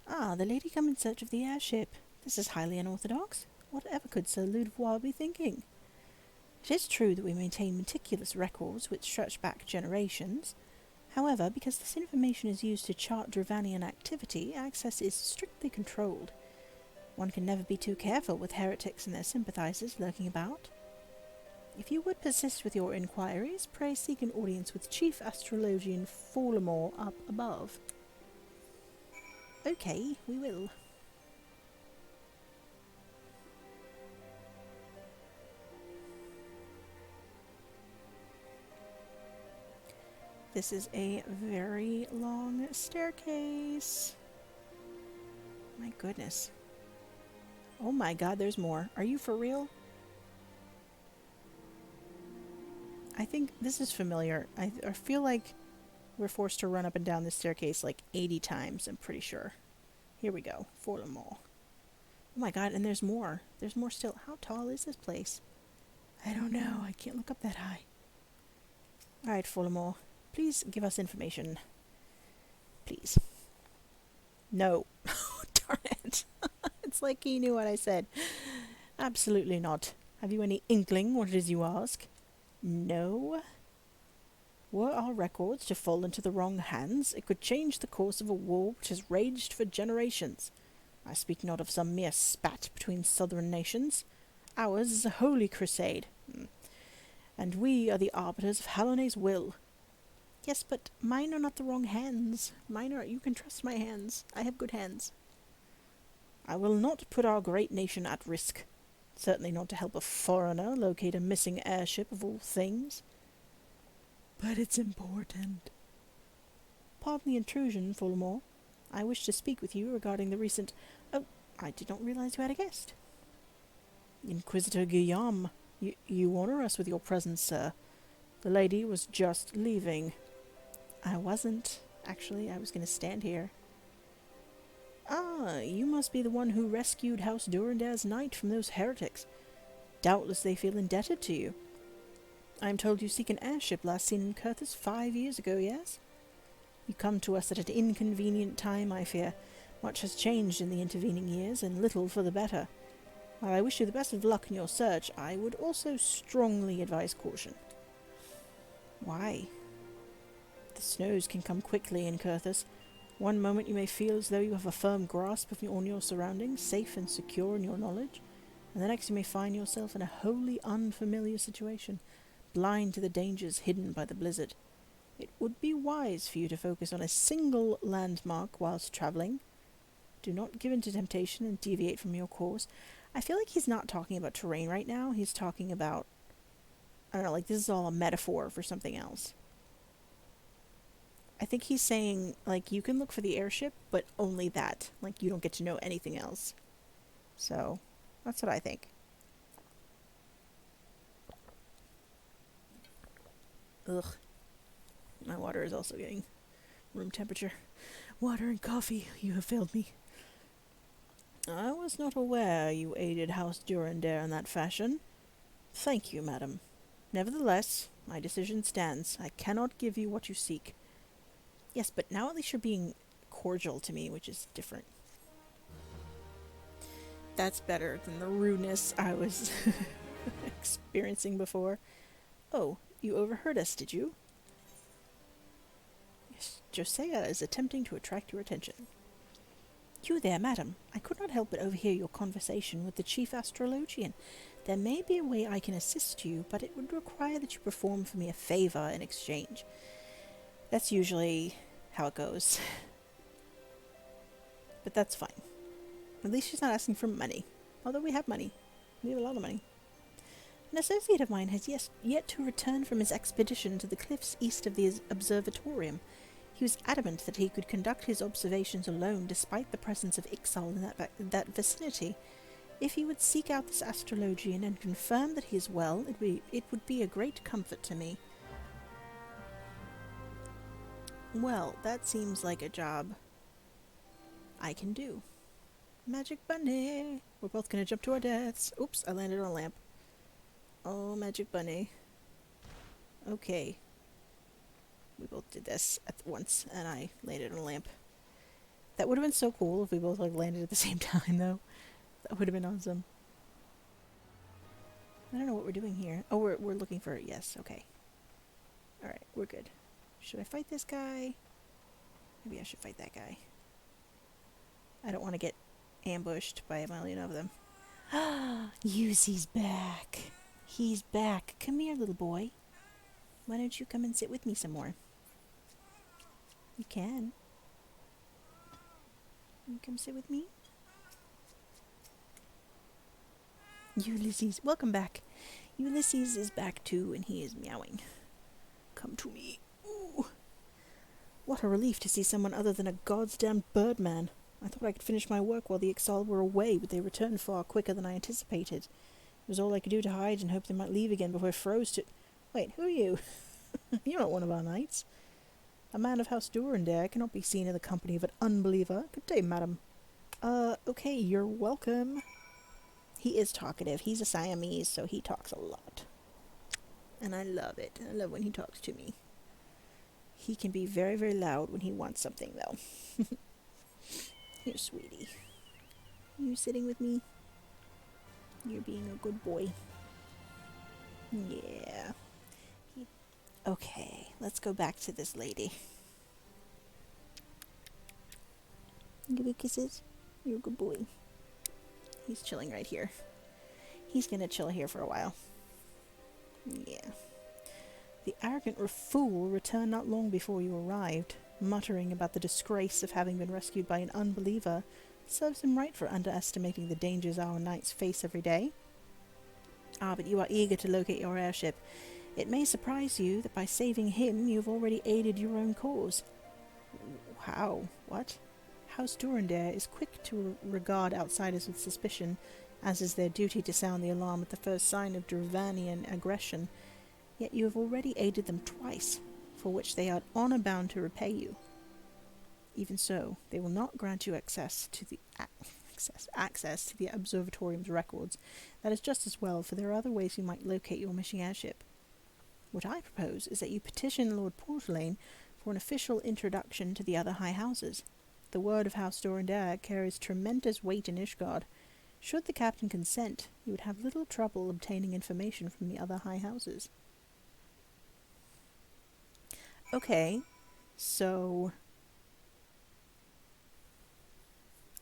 Ah, the lady come in search of the airship. This is highly unorthodox. Whatever could Sir Ludovic be thinking? It is true that we maintain meticulous records which stretch back generations. However, because this information is used to chart Dravanian activity, access is strictly controlled. One can never be too careful with heretics and their sympathizers lurking about. If you would persist with your inquiries, pray seek an audience with Chief Astrologian Fallamore up above. Okay, we will. This is a very long staircase. My goodness. Oh my god, there's more. Are you for real? I think this is familiar. I feel like we're forced to run up and down this staircase like 80 times, I'm pretty sure. Here we go. Fallamore. Oh my god, and there's more. There's more still. How tall is this place? I don't know. I can't look up that high. Alright, Fallamore. Please give us information. Please. No. Darn it. It's like he knew what I said. Absolutely not. Have you any inkling what it is you ask? No. Were our records to fall into the wrong hands, it could change the course of a war which has raged for generations. I speak not of some mere spat between southern nations. Ours is a holy crusade, and we are the arbiters of Hallone's will. Yes, but mine are not the wrong hands. You can trust my hands. I have good hands. I will not put our great nation at risk. Certainly not to help a foreigner locate a missing airship of all things. But it's important. Pardon the intrusion, Fulmore. I wish to speak with you regarding the recent... Oh, I did not realize you had a guest. Inquisitor Guillaume, you honor us with your presence, sir. The lady was just leaving. I wasn't. Actually, I was going to stand here. Ah, you must be the one who rescued House Durandair's knight from those heretics. Doubtless they feel indebted to you. I am told you seek an airship last seen in Curthis 5 years ago, yes? You come to us at an inconvenient time, I fear. Much has changed in the intervening years, and little for the better. While I wish you the best of luck in your search, I would also strongly advise caution. Why? The snows can come quickly in Curthis. One moment you may feel as though you have a firm grasp on your surroundings, safe and secure in your knowledge, and the next you may find yourself in a wholly unfamiliar situation, blind to the dangers hidden by the blizzard. It would be wise for you to focus on a single landmark whilst travelling. Do not give in to temptation and deviate from your course. I feel like he's not talking about terrain right now. He's talking about, I don't know, like this is all a metaphor for something else. I think he's saying, like, you can look for the airship, but only that. Like, you don't get to know anything else. So, that's what I think. Ugh. My water is also getting room temperature. Water and coffee, you have failed me. I was not aware you aided House Durandair in that fashion. Thank you, madam. Nevertheless, my decision stands. I cannot give you what you seek. Yes, but now at least you're being cordial to me, which is different. That's better than the rudeness I was experiencing before. Oh, you overheard us, did you? Yes, Josiah is attempting to attract your attention. You there, madam. I could not help but overhear your conversation with the chief astrologian. There may be a way I can assist you, but it would require that you perform for me a favour in exchange. That's usually how it goes. But that's fine. At least she's not asking for money. Although we have money. We have a lot of money. An associate of mine has yet to return from his expedition to the cliffs east of the observatorium. He was adamant that he could conduct his observations alone despite the presence of Ixal in that vicinity. If he would seek out this astrologian and confirm that he is well, it would be a great comfort to me. Well, that seems like a job I can do. Magic bunny! We're both gonna jump to our deaths. Oops, I landed on a lamp. Oh, magic bunny. Okay. We both did this at once, and I landed on a lamp. That would have been so cool if we both landed at the same time, though. That would have been awesome. I don't know what we're doing here. Oh, we're looking for... Yes, okay. Alright, we're good. Should I fight this guy? Maybe I should fight that guy. I don't want to get ambushed by a million of them. Yuzi's back. He's back. Come here, little boy. Why don't you come and sit with me some more? You can. You come sit with me? Ulysses, welcome back. Ulysses is back too, and he is meowing. Come to me. Ooh. What a relief to see someone other than a goddamn birdman. I thought I could finish my work while the Ixal were away, but they returned far quicker than I anticipated. It was all I could do to hide and hope they might leave again before I froze to... Wait, who are you? You're not one of our knights. A man of House Durandair cannot be seen in the company of an unbeliever. Good day, madam. Okay, you're welcome. He is talkative. He's a Siamese, so he talks a lot. And I love it. I love when he talks to me. He can be very, very loud when he wants something, though. Here, sweetie. You sitting with me? You're being a good boy. Yeah. Okay, let's go back to this lady. Give me kisses. You're a good boy. He's chilling right here. He's gonna chill here for a while. Yeah. The arrogant fool returned not long before you arrived, muttering about the disgrace of having been rescued by an unbeliever. Serves him right for underestimating the dangers our knights face every day. Ah, but you are eager to locate your airship. It may surprise you that by saving him, you've already aided your own cause. How? What? House Durandare is quick to regard outsiders with suspicion, as is their duty to sound the alarm at the first sign of Dravanian aggression. Yet you have already aided them twice, for which they are honour-bound to repay you. Even so, they will not grant you access to the observatorium's records. That is just as well, for there are other ways you might locate your missing airship. What I propose is that you petition Lord Portelaine for an official introduction to the other high houses. The word of House Durandare carries tremendous weight in Ishgard. Should the captain consent, you would have little trouble obtaining information from the other high houses. Okay, so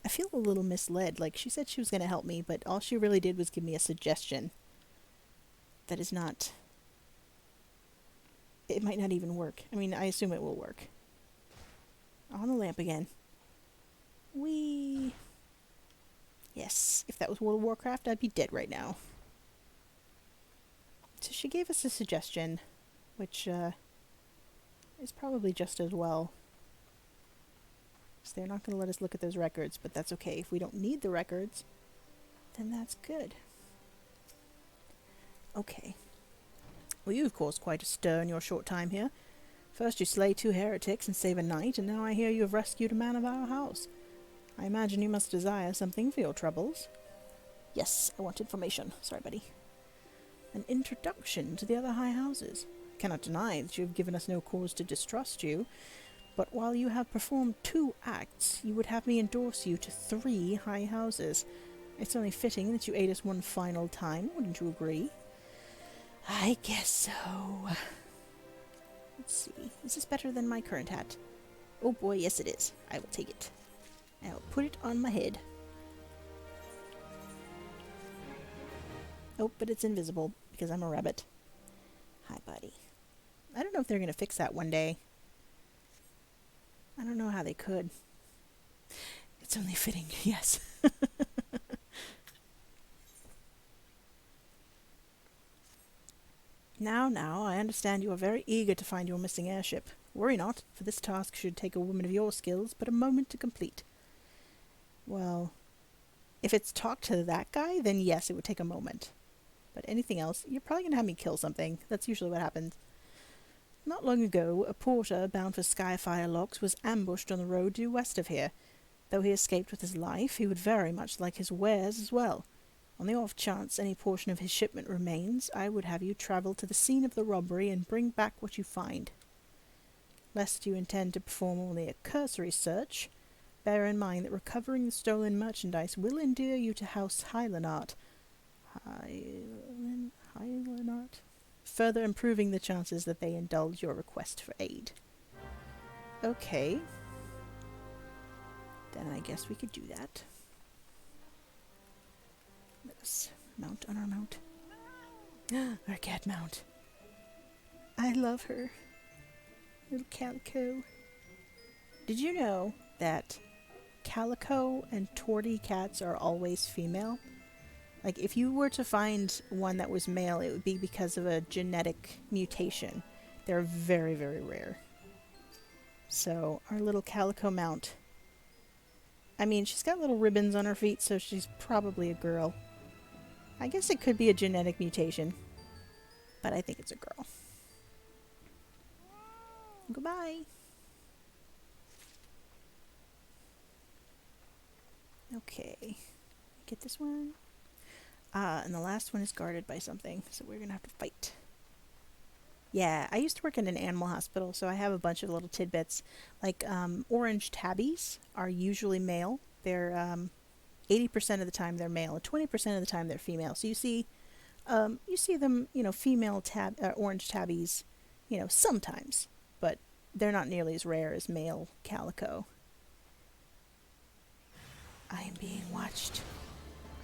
I feel a little misled. Like, she said she was going to help me, but all she really did was give me a suggestion. That is not... It might not even work. I mean, I assume it will work. On the lamp again. Whee! Yes, if that was World of Warcraft, I'd be dead right now. So she gave us a suggestion, which is probably just as well. So they're not going to let us look at those records, but that's okay. If we don't need the records, then that's good. Okay. Well, you've caused quite a stir in your short time here. First you slay 2 heretics and save a knight, and now I hear you have rescued a man of our house. I imagine you must desire something for your troubles. Yes, I want information. Sorry, buddy. An introduction to the other high houses. Cannot deny that you have given us no cause to distrust you, but while you have performed 2 acts, you would have me endorse you to 3 high houses. It's only fitting that you aid us one final time, wouldn't you agree? I guess so. Let's see. Is this better than my current hat? Oh boy, yes it is. I will take it. I'll put it on my head. Oh, but it's invisible because I'm a rabbit. Hi, buddy. I don't know if they're going to fix that one day. I don't know how they could. It's only fitting, yes. Now, I understand you are very eager to find your missing airship. Worry not, for this task should take a woman of your skills but a moment to complete. Well, if it's talk to that guy, then yes, it would take a moment. But anything else, you're probably going to have me kill something. That's usually what happens. Not long ago, a porter bound for Skyfire Locks was ambushed on the road due west of here. Though he escaped with his life, he would very much like his wares as well. On the off chance any portion of his shipment remains, I would have you travel to the scene of the robbery and bring back what you find. Lest you intend to perform only a cursory search, bear in mind that recovering the stolen merchandise will endear you to House Hylanart, further improving the chances that they indulge your request for aid. Okay. Then I guess we could do that. Let us mount on our mount. Our cat mount. I love her. Little Calico. Did you know that Calico and Tortie cats are always female? Like, if you were to find one that was male, it would be because of a genetic mutation. They're very, very rare. So, our little Calico mount. I mean, she's got little ribbons on her feet, so she's probably a girl. I guess it could be a genetic mutation. But I think it's a girl. Goodbye. Okay. Get this one. And the last one is guarded by something, so we're gonna have to fight. Yeah, I used to work in an animal hospital, so I have a bunch of little tidbits. Like, orange tabbies are usually male. They're, 80% of the time they're male, and 20% of the time they're female. So you see them, female orange tabbies, sometimes, but they're not nearly as rare as male calico. I am being watched.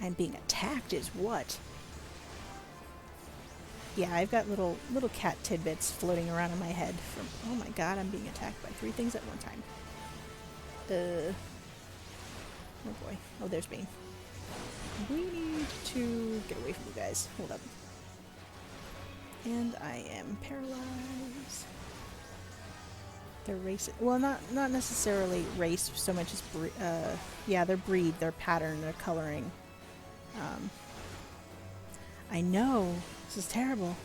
I am being attacked is what? Yeah, I've got little cat tidbits floating around in my head from, oh my god, I'm being attacked by 3 things at one time. Oh boy. Oh, there's Bane. We need to get away from you guys. Hold up. And I am paralyzed. Their race, well, not necessarily race so much as their breed, their pattern, their coloring. I know, this is terrible.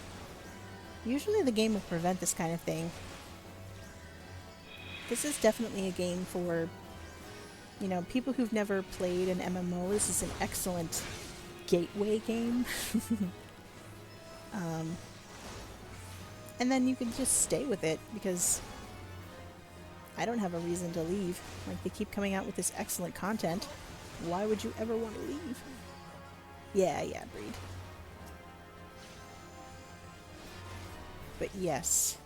Usually the game will prevent this kind of thing. This is definitely a game for, people who've never played an MMO. This is an excellent gateway game. And then you can just stay with it, because I don't have a reason to leave. Like, they keep coming out with this excellent content. Why would you ever want to leave? Yeah, breed. But yes.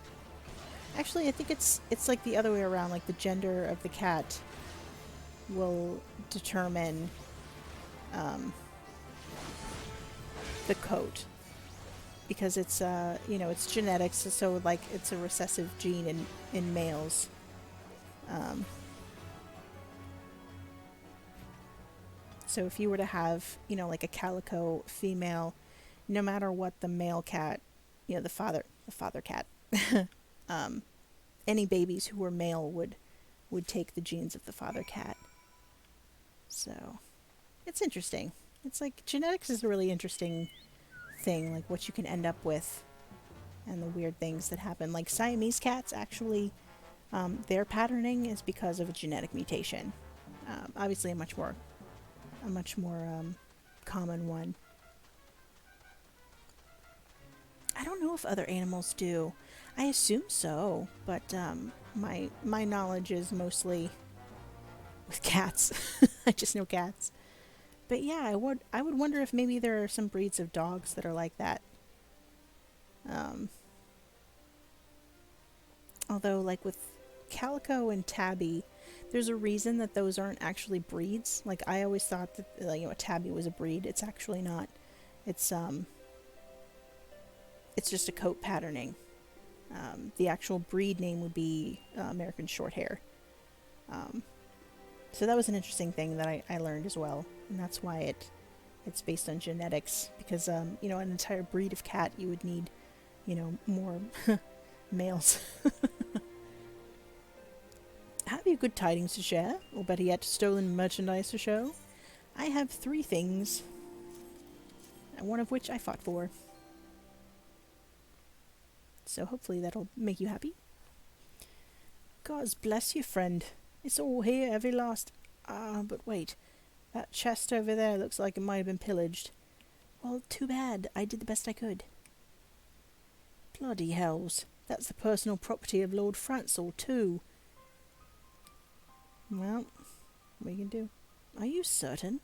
Actually, I think it's like the other way around. Like, the gender of the cat will determine the coat. Because it's, it's genetics, so, like, it's a recessive gene in males. So if you were to have, like a calico female, no matter what the male cat, the father cat, any babies who were male would take the genes of the father cat. So it's interesting. It's like, genetics is a really interesting thing, like what you can end up with and the weird things that happen. Like Siamese cats, actually, their patterning is because of a genetic mutation. Obviously a much more common one. I don't know if other animals do. I assume so, but my knowledge is mostly with cats. I just know cats. But yeah, I would wonder if maybe there are some breeds of dogs that are like that. Although, like with calico and tabby, there's a reason that those aren't actually breeds. Like, I always thought that a tabby was a breed. It's actually not. It's just a coat patterning. The actual breed name would be American Shorthair. So that was an interesting thing that I learned as well, and that's why it's based on genetics, because an entire breed of cat, you would need more males. Have you good tidings to share, or better yet, stolen merchandise to show? I have 3 things, one of which I fought for. So hopefully that'll make you happy. God bless you, friend. It's all here, every last... but wait. That chest over there looks like it might have been pillaged. Well, too bad. I did the best I could. Bloody hells. That's the personal property of Lord Francel, too. Well, what you can do? Are you certain?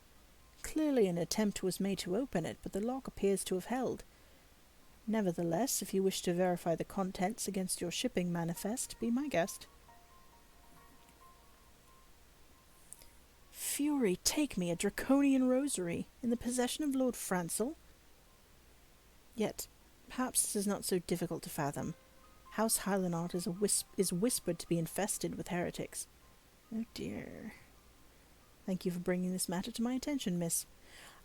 Clearly an attempt was made to open it, but the lock appears to have held. Nevertheless, if you wish to verify the contents against your shipping manifest, be my guest. Fury, take me, a draconian rosary, in the possession of Lord Francel? Yet, perhaps this is not so difficult to fathom. House Hylanot is whispered to be infested with heretics. Oh dear. Thank you for bringing this matter to my attention, miss.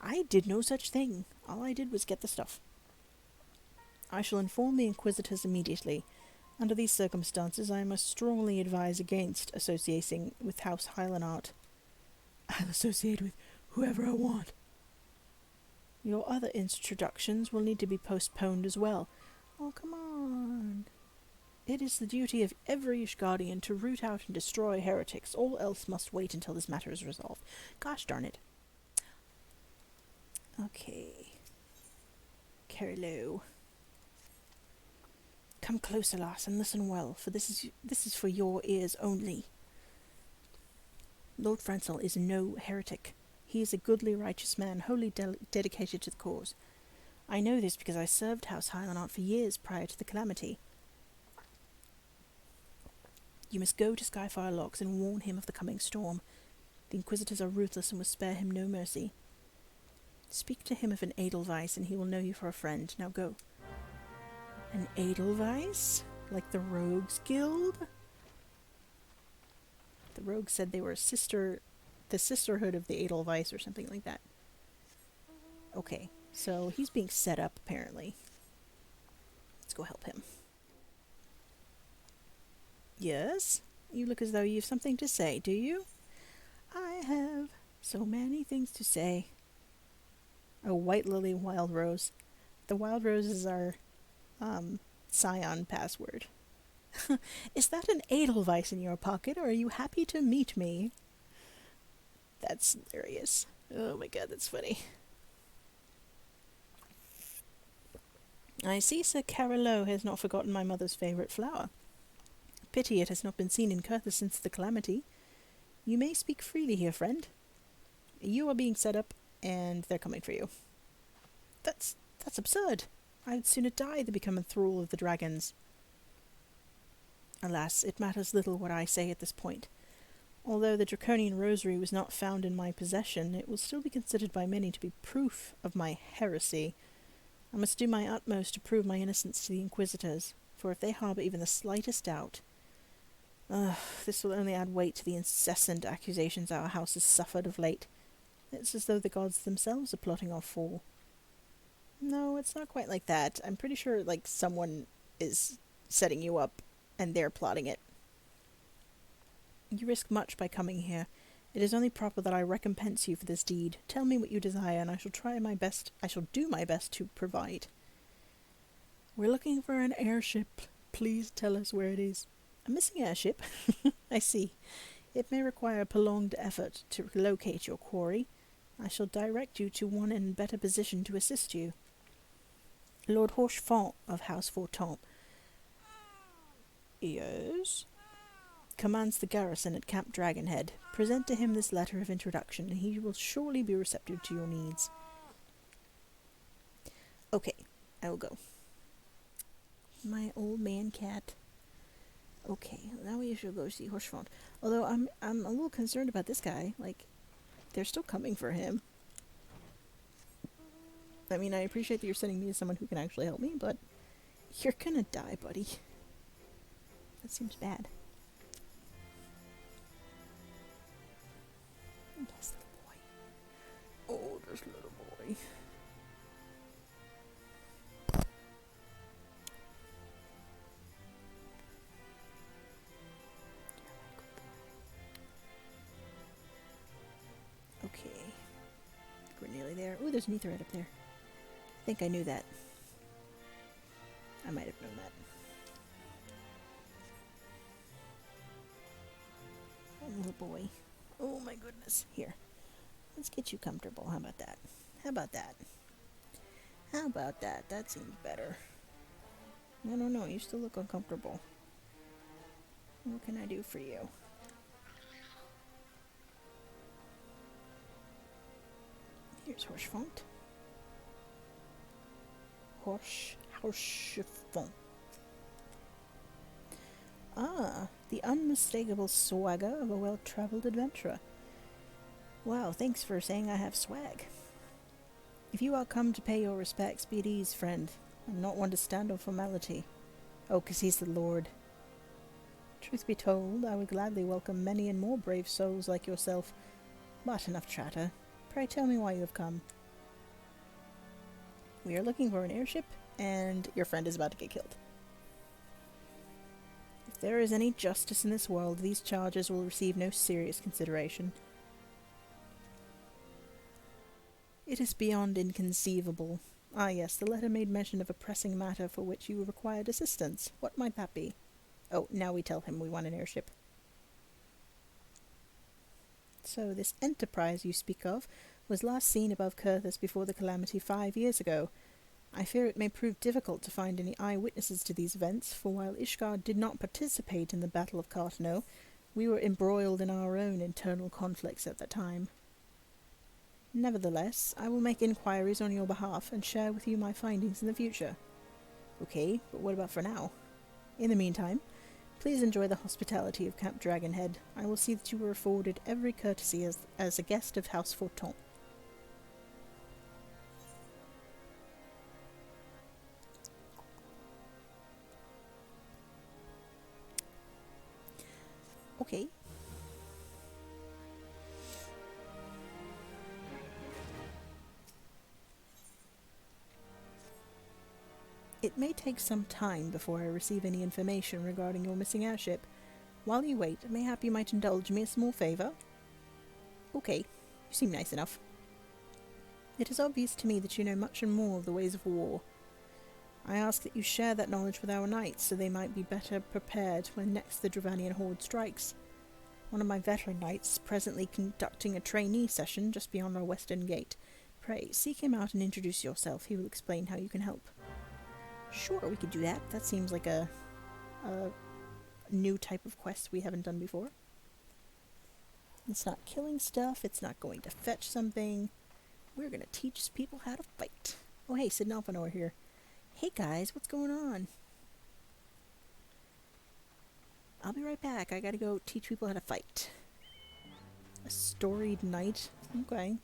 I did no such thing. All I did was get the stuff. I shall inform the Inquisitors immediately. Under these circumstances, I must strongly advise against associating with House Hylanot. I'll associate with whoever I want. Your other introductions will need to be postponed as well. Oh, come on. It is the duty of every Ishgardian to root out and destroy heretics. All else must wait until this matter is resolved. Gosh darn it. Okay. Carlo. Come closer, lass, and listen well, for this is for your ears only. Lord Francel is no heretic. He is a goodly, righteous man, wholly dedicated to the cause. I know this because I served House Hylanot for years prior to the calamity. You must go to Skyfire Locks and warn him of the coming storm. The Inquisitors are ruthless and will spare him no mercy. Speak to him of an Edelweiss, and he will know you for a friend. Now go. An Edelweiss? Like the Rogues Guild? The rogues said they were the sisterhood of the Edelweiss or something like that. Okay, so he's being set up, apparently. Let's go help him. Yes? You look as though you have something to say, do you? I have so many things to say. Oh, White Lily Wild Rose. The Wild Rose is our Scion password. Is that an Edelweiss in your pocket, or are you happy to meet me? That's hilarious. Oh my god, that's funny. I see Sir Carolo has not forgotten my mother's favourite flower. Pity it has not been seen in Curthis since the calamity. You may speak freely here, friend. You are being set up, and they're coming for you. That's absurd. I'd sooner die than become a thrall of the dragons. Alas, it matters little what I say at this point. Although the Draconian Rosary was not found in my possession, it will still be considered by many to be proof of my heresy. I must do my utmost to prove my innocence to the Inquisitors, for if they harbour even the slightest doubt... this will only add weight to the incessant accusations our house has suffered of late. It's as though the gods themselves are plotting our fall. No, it's not quite like that. I'm pretty sure, someone is setting you up, and they're plotting it. You risk much by coming here. It is only proper that I recompense you for this deed. Tell me what you desire, and I shall do my best to provide. We're looking for an airship. Please tell us where it is. A missing airship? I see. It may require a prolonged effort to locate your quarry. I shall direct you to one in better position to assist you. Lord Rochefort of House Fortemps. Yes? Commands the garrison at Camp Dragonhead. Present to him this letter of introduction, and he will surely be receptive to your needs. Okay, I will go. My old man cat. Okay, now we shall go see Rochefort. Although I'm a little concerned about this guy. They're still coming for him. I mean, I appreciate that you're sending me to someone who can actually help me, but you're gonna die, buddy. That seems bad. This little boy. Oh, this little boy. Okay. We're nearly there. Oh, there's an ether right up there. I think I knew that. I might have known that. Oh, little boy. Oh my goodness. Here. Let's get you comfortable. How about that? How about that? How about that? That seems better. No. You still look uncomfortable. What can I do for you? Here's Rochefort. Rochefort. Ah, the unmistakable swagger of a well-travelled adventurer. Wow, thanks for saying I have swag. If you are come to pay your respects, be at ease, friend. I'm not one to stand on formality. Oh, 'cause he's the Lord. Truth be told, I would gladly welcome many and more brave souls like yourself. But enough chatter. Pray tell me why you have come. We are looking for an airship, and your friend is about to get killed. If there is any justice in this world, these charges will receive no serious consideration. It is beyond inconceivable. Ah yes, the letter made mention of a pressing matter for which you required assistance. What might that be? Oh, now we tell him we want an airship. So this enterprise you speak of was last seen above Curthis before the calamity 5 years ago. I fear it may prove difficult to find any eyewitnesses to these events, for while Ishgard did not participate in the Battle of Cartano, we were embroiled in our own internal conflicts at that time. Nevertheless, I will make inquiries on your behalf and share with you my findings in the future. Okay, but what about for now? In the meantime, Please enjoy the hospitality of Camp Dragonhead. I will see that you are afforded every courtesy as a guest of House Forton. Okay. It may take some time before I receive any information regarding your missing airship. While you wait, mayhap you might indulge me a small favour? Okay, you seem nice enough. It is obvious to me that you know much and more of the ways of war. I ask that you share that knowledge with our knights, so they might be better prepared when next the Dravanian horde strikes. One of my veteran knights is presently conducting a trainee session just beyond our western gate. Pray, seek him out and introduce yourself. He will explain how you can help. Sure, we could do that. That seems like a new type of quest we haven't done before. It's not killing stuff. It's not going to fetch something. We're going to teach people how to fight. Oh, hey, Sid and Alphanor here. Hey, guys, what's going on? I'll be right back. I gotta go teach people how to fight. A storied knight. Okay.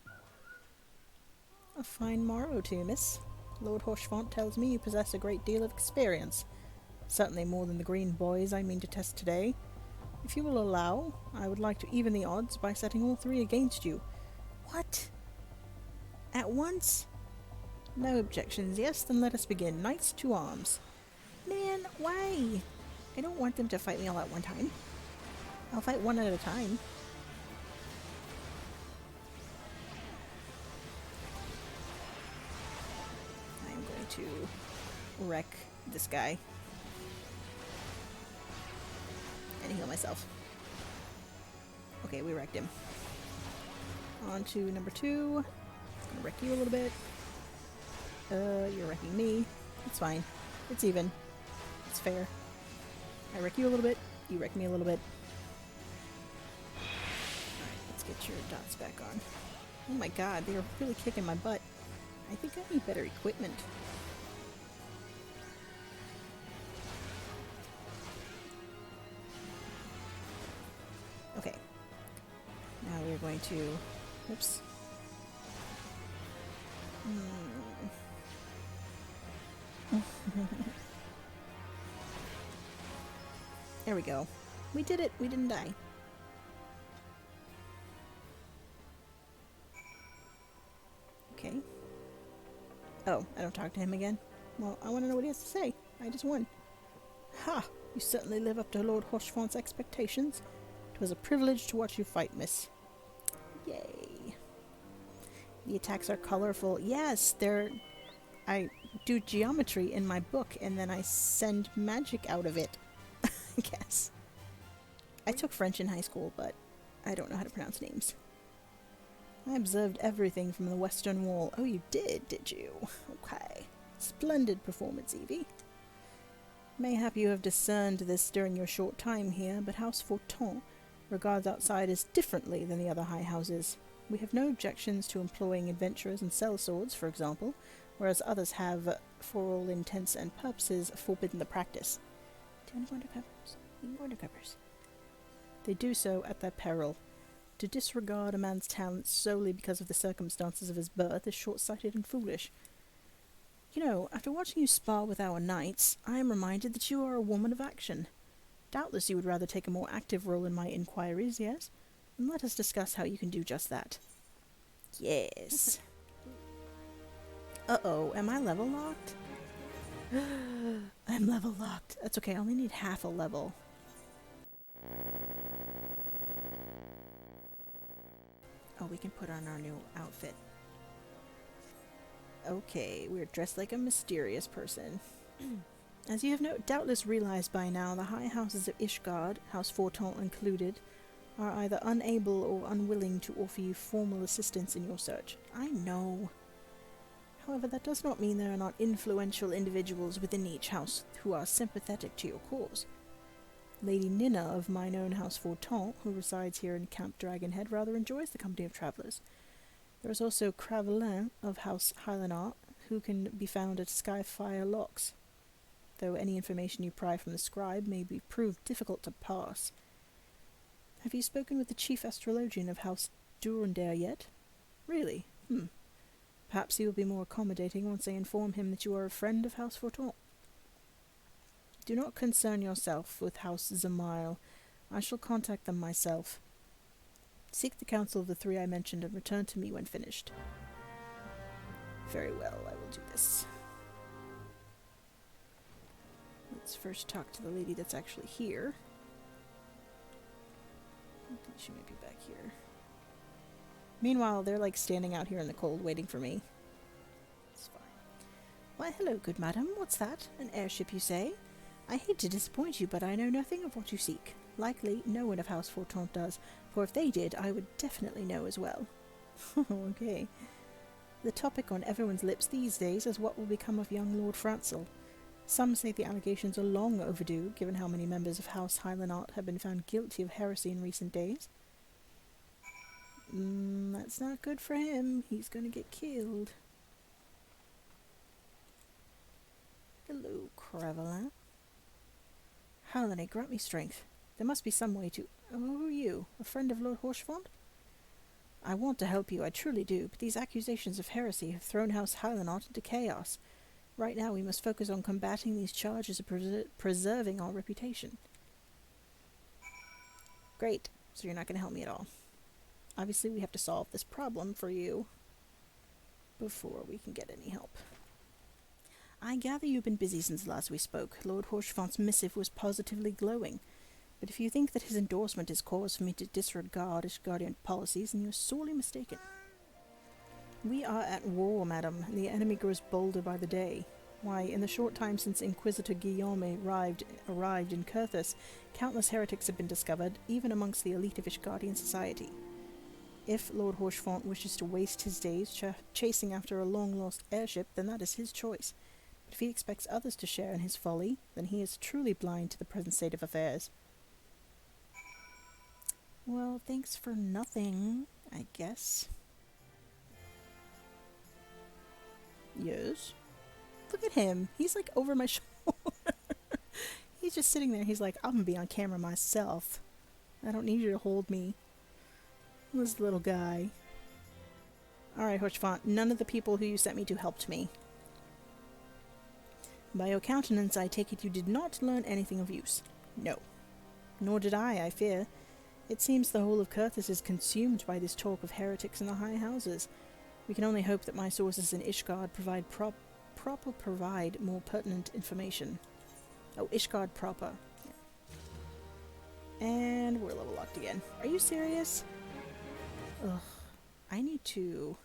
A fine morrow to you, miss. Lord Hoshfont tells me you possess a great deal of experience. Certainly more than the green boys I mean to test today. If you will allow, I would like to even the odds by setting all three against you. What? At once? No objections. Yes, then let us begin. Knights to arms. Man, why? I don't want them to fight me all at one time. I'll fight one at a time. I'm going to wreck this guy. And heal myself. Okay, we wrecked him. On to number 2. Gonna wreck you a little bit. You're wrecking me. It's fine. It's even. It's fair. I wreck you a little bit. You wreck me a little bit. Alright, let's get your dots back on. Oh my god, they are really kicking my butt. I think I need better equipment. Okay. Now we're going to... Oops. There we go. We did it. We didn't die. Okay. Oh, I don't talk to him again? Well, I want to know what he has to say. I just won. Ha! You certainly live up to Lord Hoshfont's expectations. It was a privilege to watch you fight, miss. Yay. The attacks are colorful. Yes, they're... I do geometry in my book, and then I send magic out of it. I guess. I took French in high school, but I don't know how to pronounce names. I observed everything from the Western Wall. Oh, you did you? Okay. Splendid performance, Evie. Mayhap you have discerned this during your short time here, but House Forton regards outsiders differently than the other high houses. We have no objections to employing adventurers and sellswords, for example, whereas others have, for all intents and purposes, forbidden the practice. Do you want undercovers? Undercovers. They do so at their peril. To disregard a man's talents solely because of the circumstances of his birth is short-sighted and foolish. You know, after watching you spar with our knights, I am reminded that you are a woman of action. Doubtless you would rather take a more active role in my inquiries, yes? And let us discuss how you can do just that. Yes. Uh-oh, am I level locked? I'm level locked. That's okay, I only need half a level. Oh, we can put on our new outfit. Okay, we're dressed like a mysterious person. As you have doubtless realized by now, the high houses of Ishgard, House Forton included, are either unable or unwilling to offer you formal assistance in your search. I know. However, that does not mean there are not influential individuals within each house who are sympathetic to your cause. Lady Nina of mine own House Forton, who resides here in Camp Dragonhead, rather enjoys the company of travellers. There is also Cravelin of House Hylanart, who can be found at Skyfire Locks. though any information you pry from the scribe may be proved difficult to parse. Have you spoken with the chief astrologian of House Durandare yet? Really? Perhaps he will be more accommodating once I inform him that you are a friend of House Forton. Do not concern yourself with House Zamail. I shall contact them myself. Seek the counsel of the three I mentioned and return to me when finished. Very well, I will do this. Let's first talk to the lady that's actually here. I think she might be back here. Meanwhile, they're like standing out here in the cold waiting for me. It's fine. Why, hello, good madam. What's that? An airship, you say? I hate to disappoint you, but I know nothing of what you seek. Likely, no one of House Forton does, for if they did, I would definitely know as well. Okay. The topic on everyone's lips these days is what will become of young Lord Francel. Some say the allegations are long overdue, given how many members of House Hylanot have been found guilty of heresy in recent days. That's not good for him. He's gonna get killed. Hello, Cravelin. Howlene, grant me strength. There must be some way to... Oh, who are you? A friend of Lord Horchefont? I want to help you, I truly do, but these accusations of heresy have thrown House Hylanot into chaos. Right now we must focus on combating these charges and preserving our reputation. Great. So you're not going to help me at all. Obviously we have to solve this problem for you before we can get any help. I gather you've been busy since last we spoke. Lord Horchefont's missive was positively glowing. But if you think that his endorsement is cause for me to disregard Ishgardian policies, then you're sorely mistaken. We are at war, madam, and the enemy grows bolder by the day. Why, in the short time since Inquisitor Guillaume arrived in Kurthus, countless heretics have been discovered, even amongst the elite of Ishgardian society. If Lord Horchefont wishes to waste his days chasing after a long-lost airship, then that is his choice. But if he expects others to share in his folly, then he is truly blind to the present state of affairs. Well, thanks for nothing, I guess. Yes? Look at him. He's like over my shoulder. He's just sitting there. He's like, I'm gonna be on camera myself. I don't need you to hold me. This little guy. Alright, Horchefont, none of the people who you sent me to helped me. By your countenance, I take it you did not learn anything of use. No. Nor did I fear. It seems the whole of Kurthus is consumed by this talk of heretics in the high houses. We can only hope that my sources in Ishgard provide more pertinent information. Oh, Ishgard proper. Yeah. And we're level locked again. Are you serious? Ugh. I need to...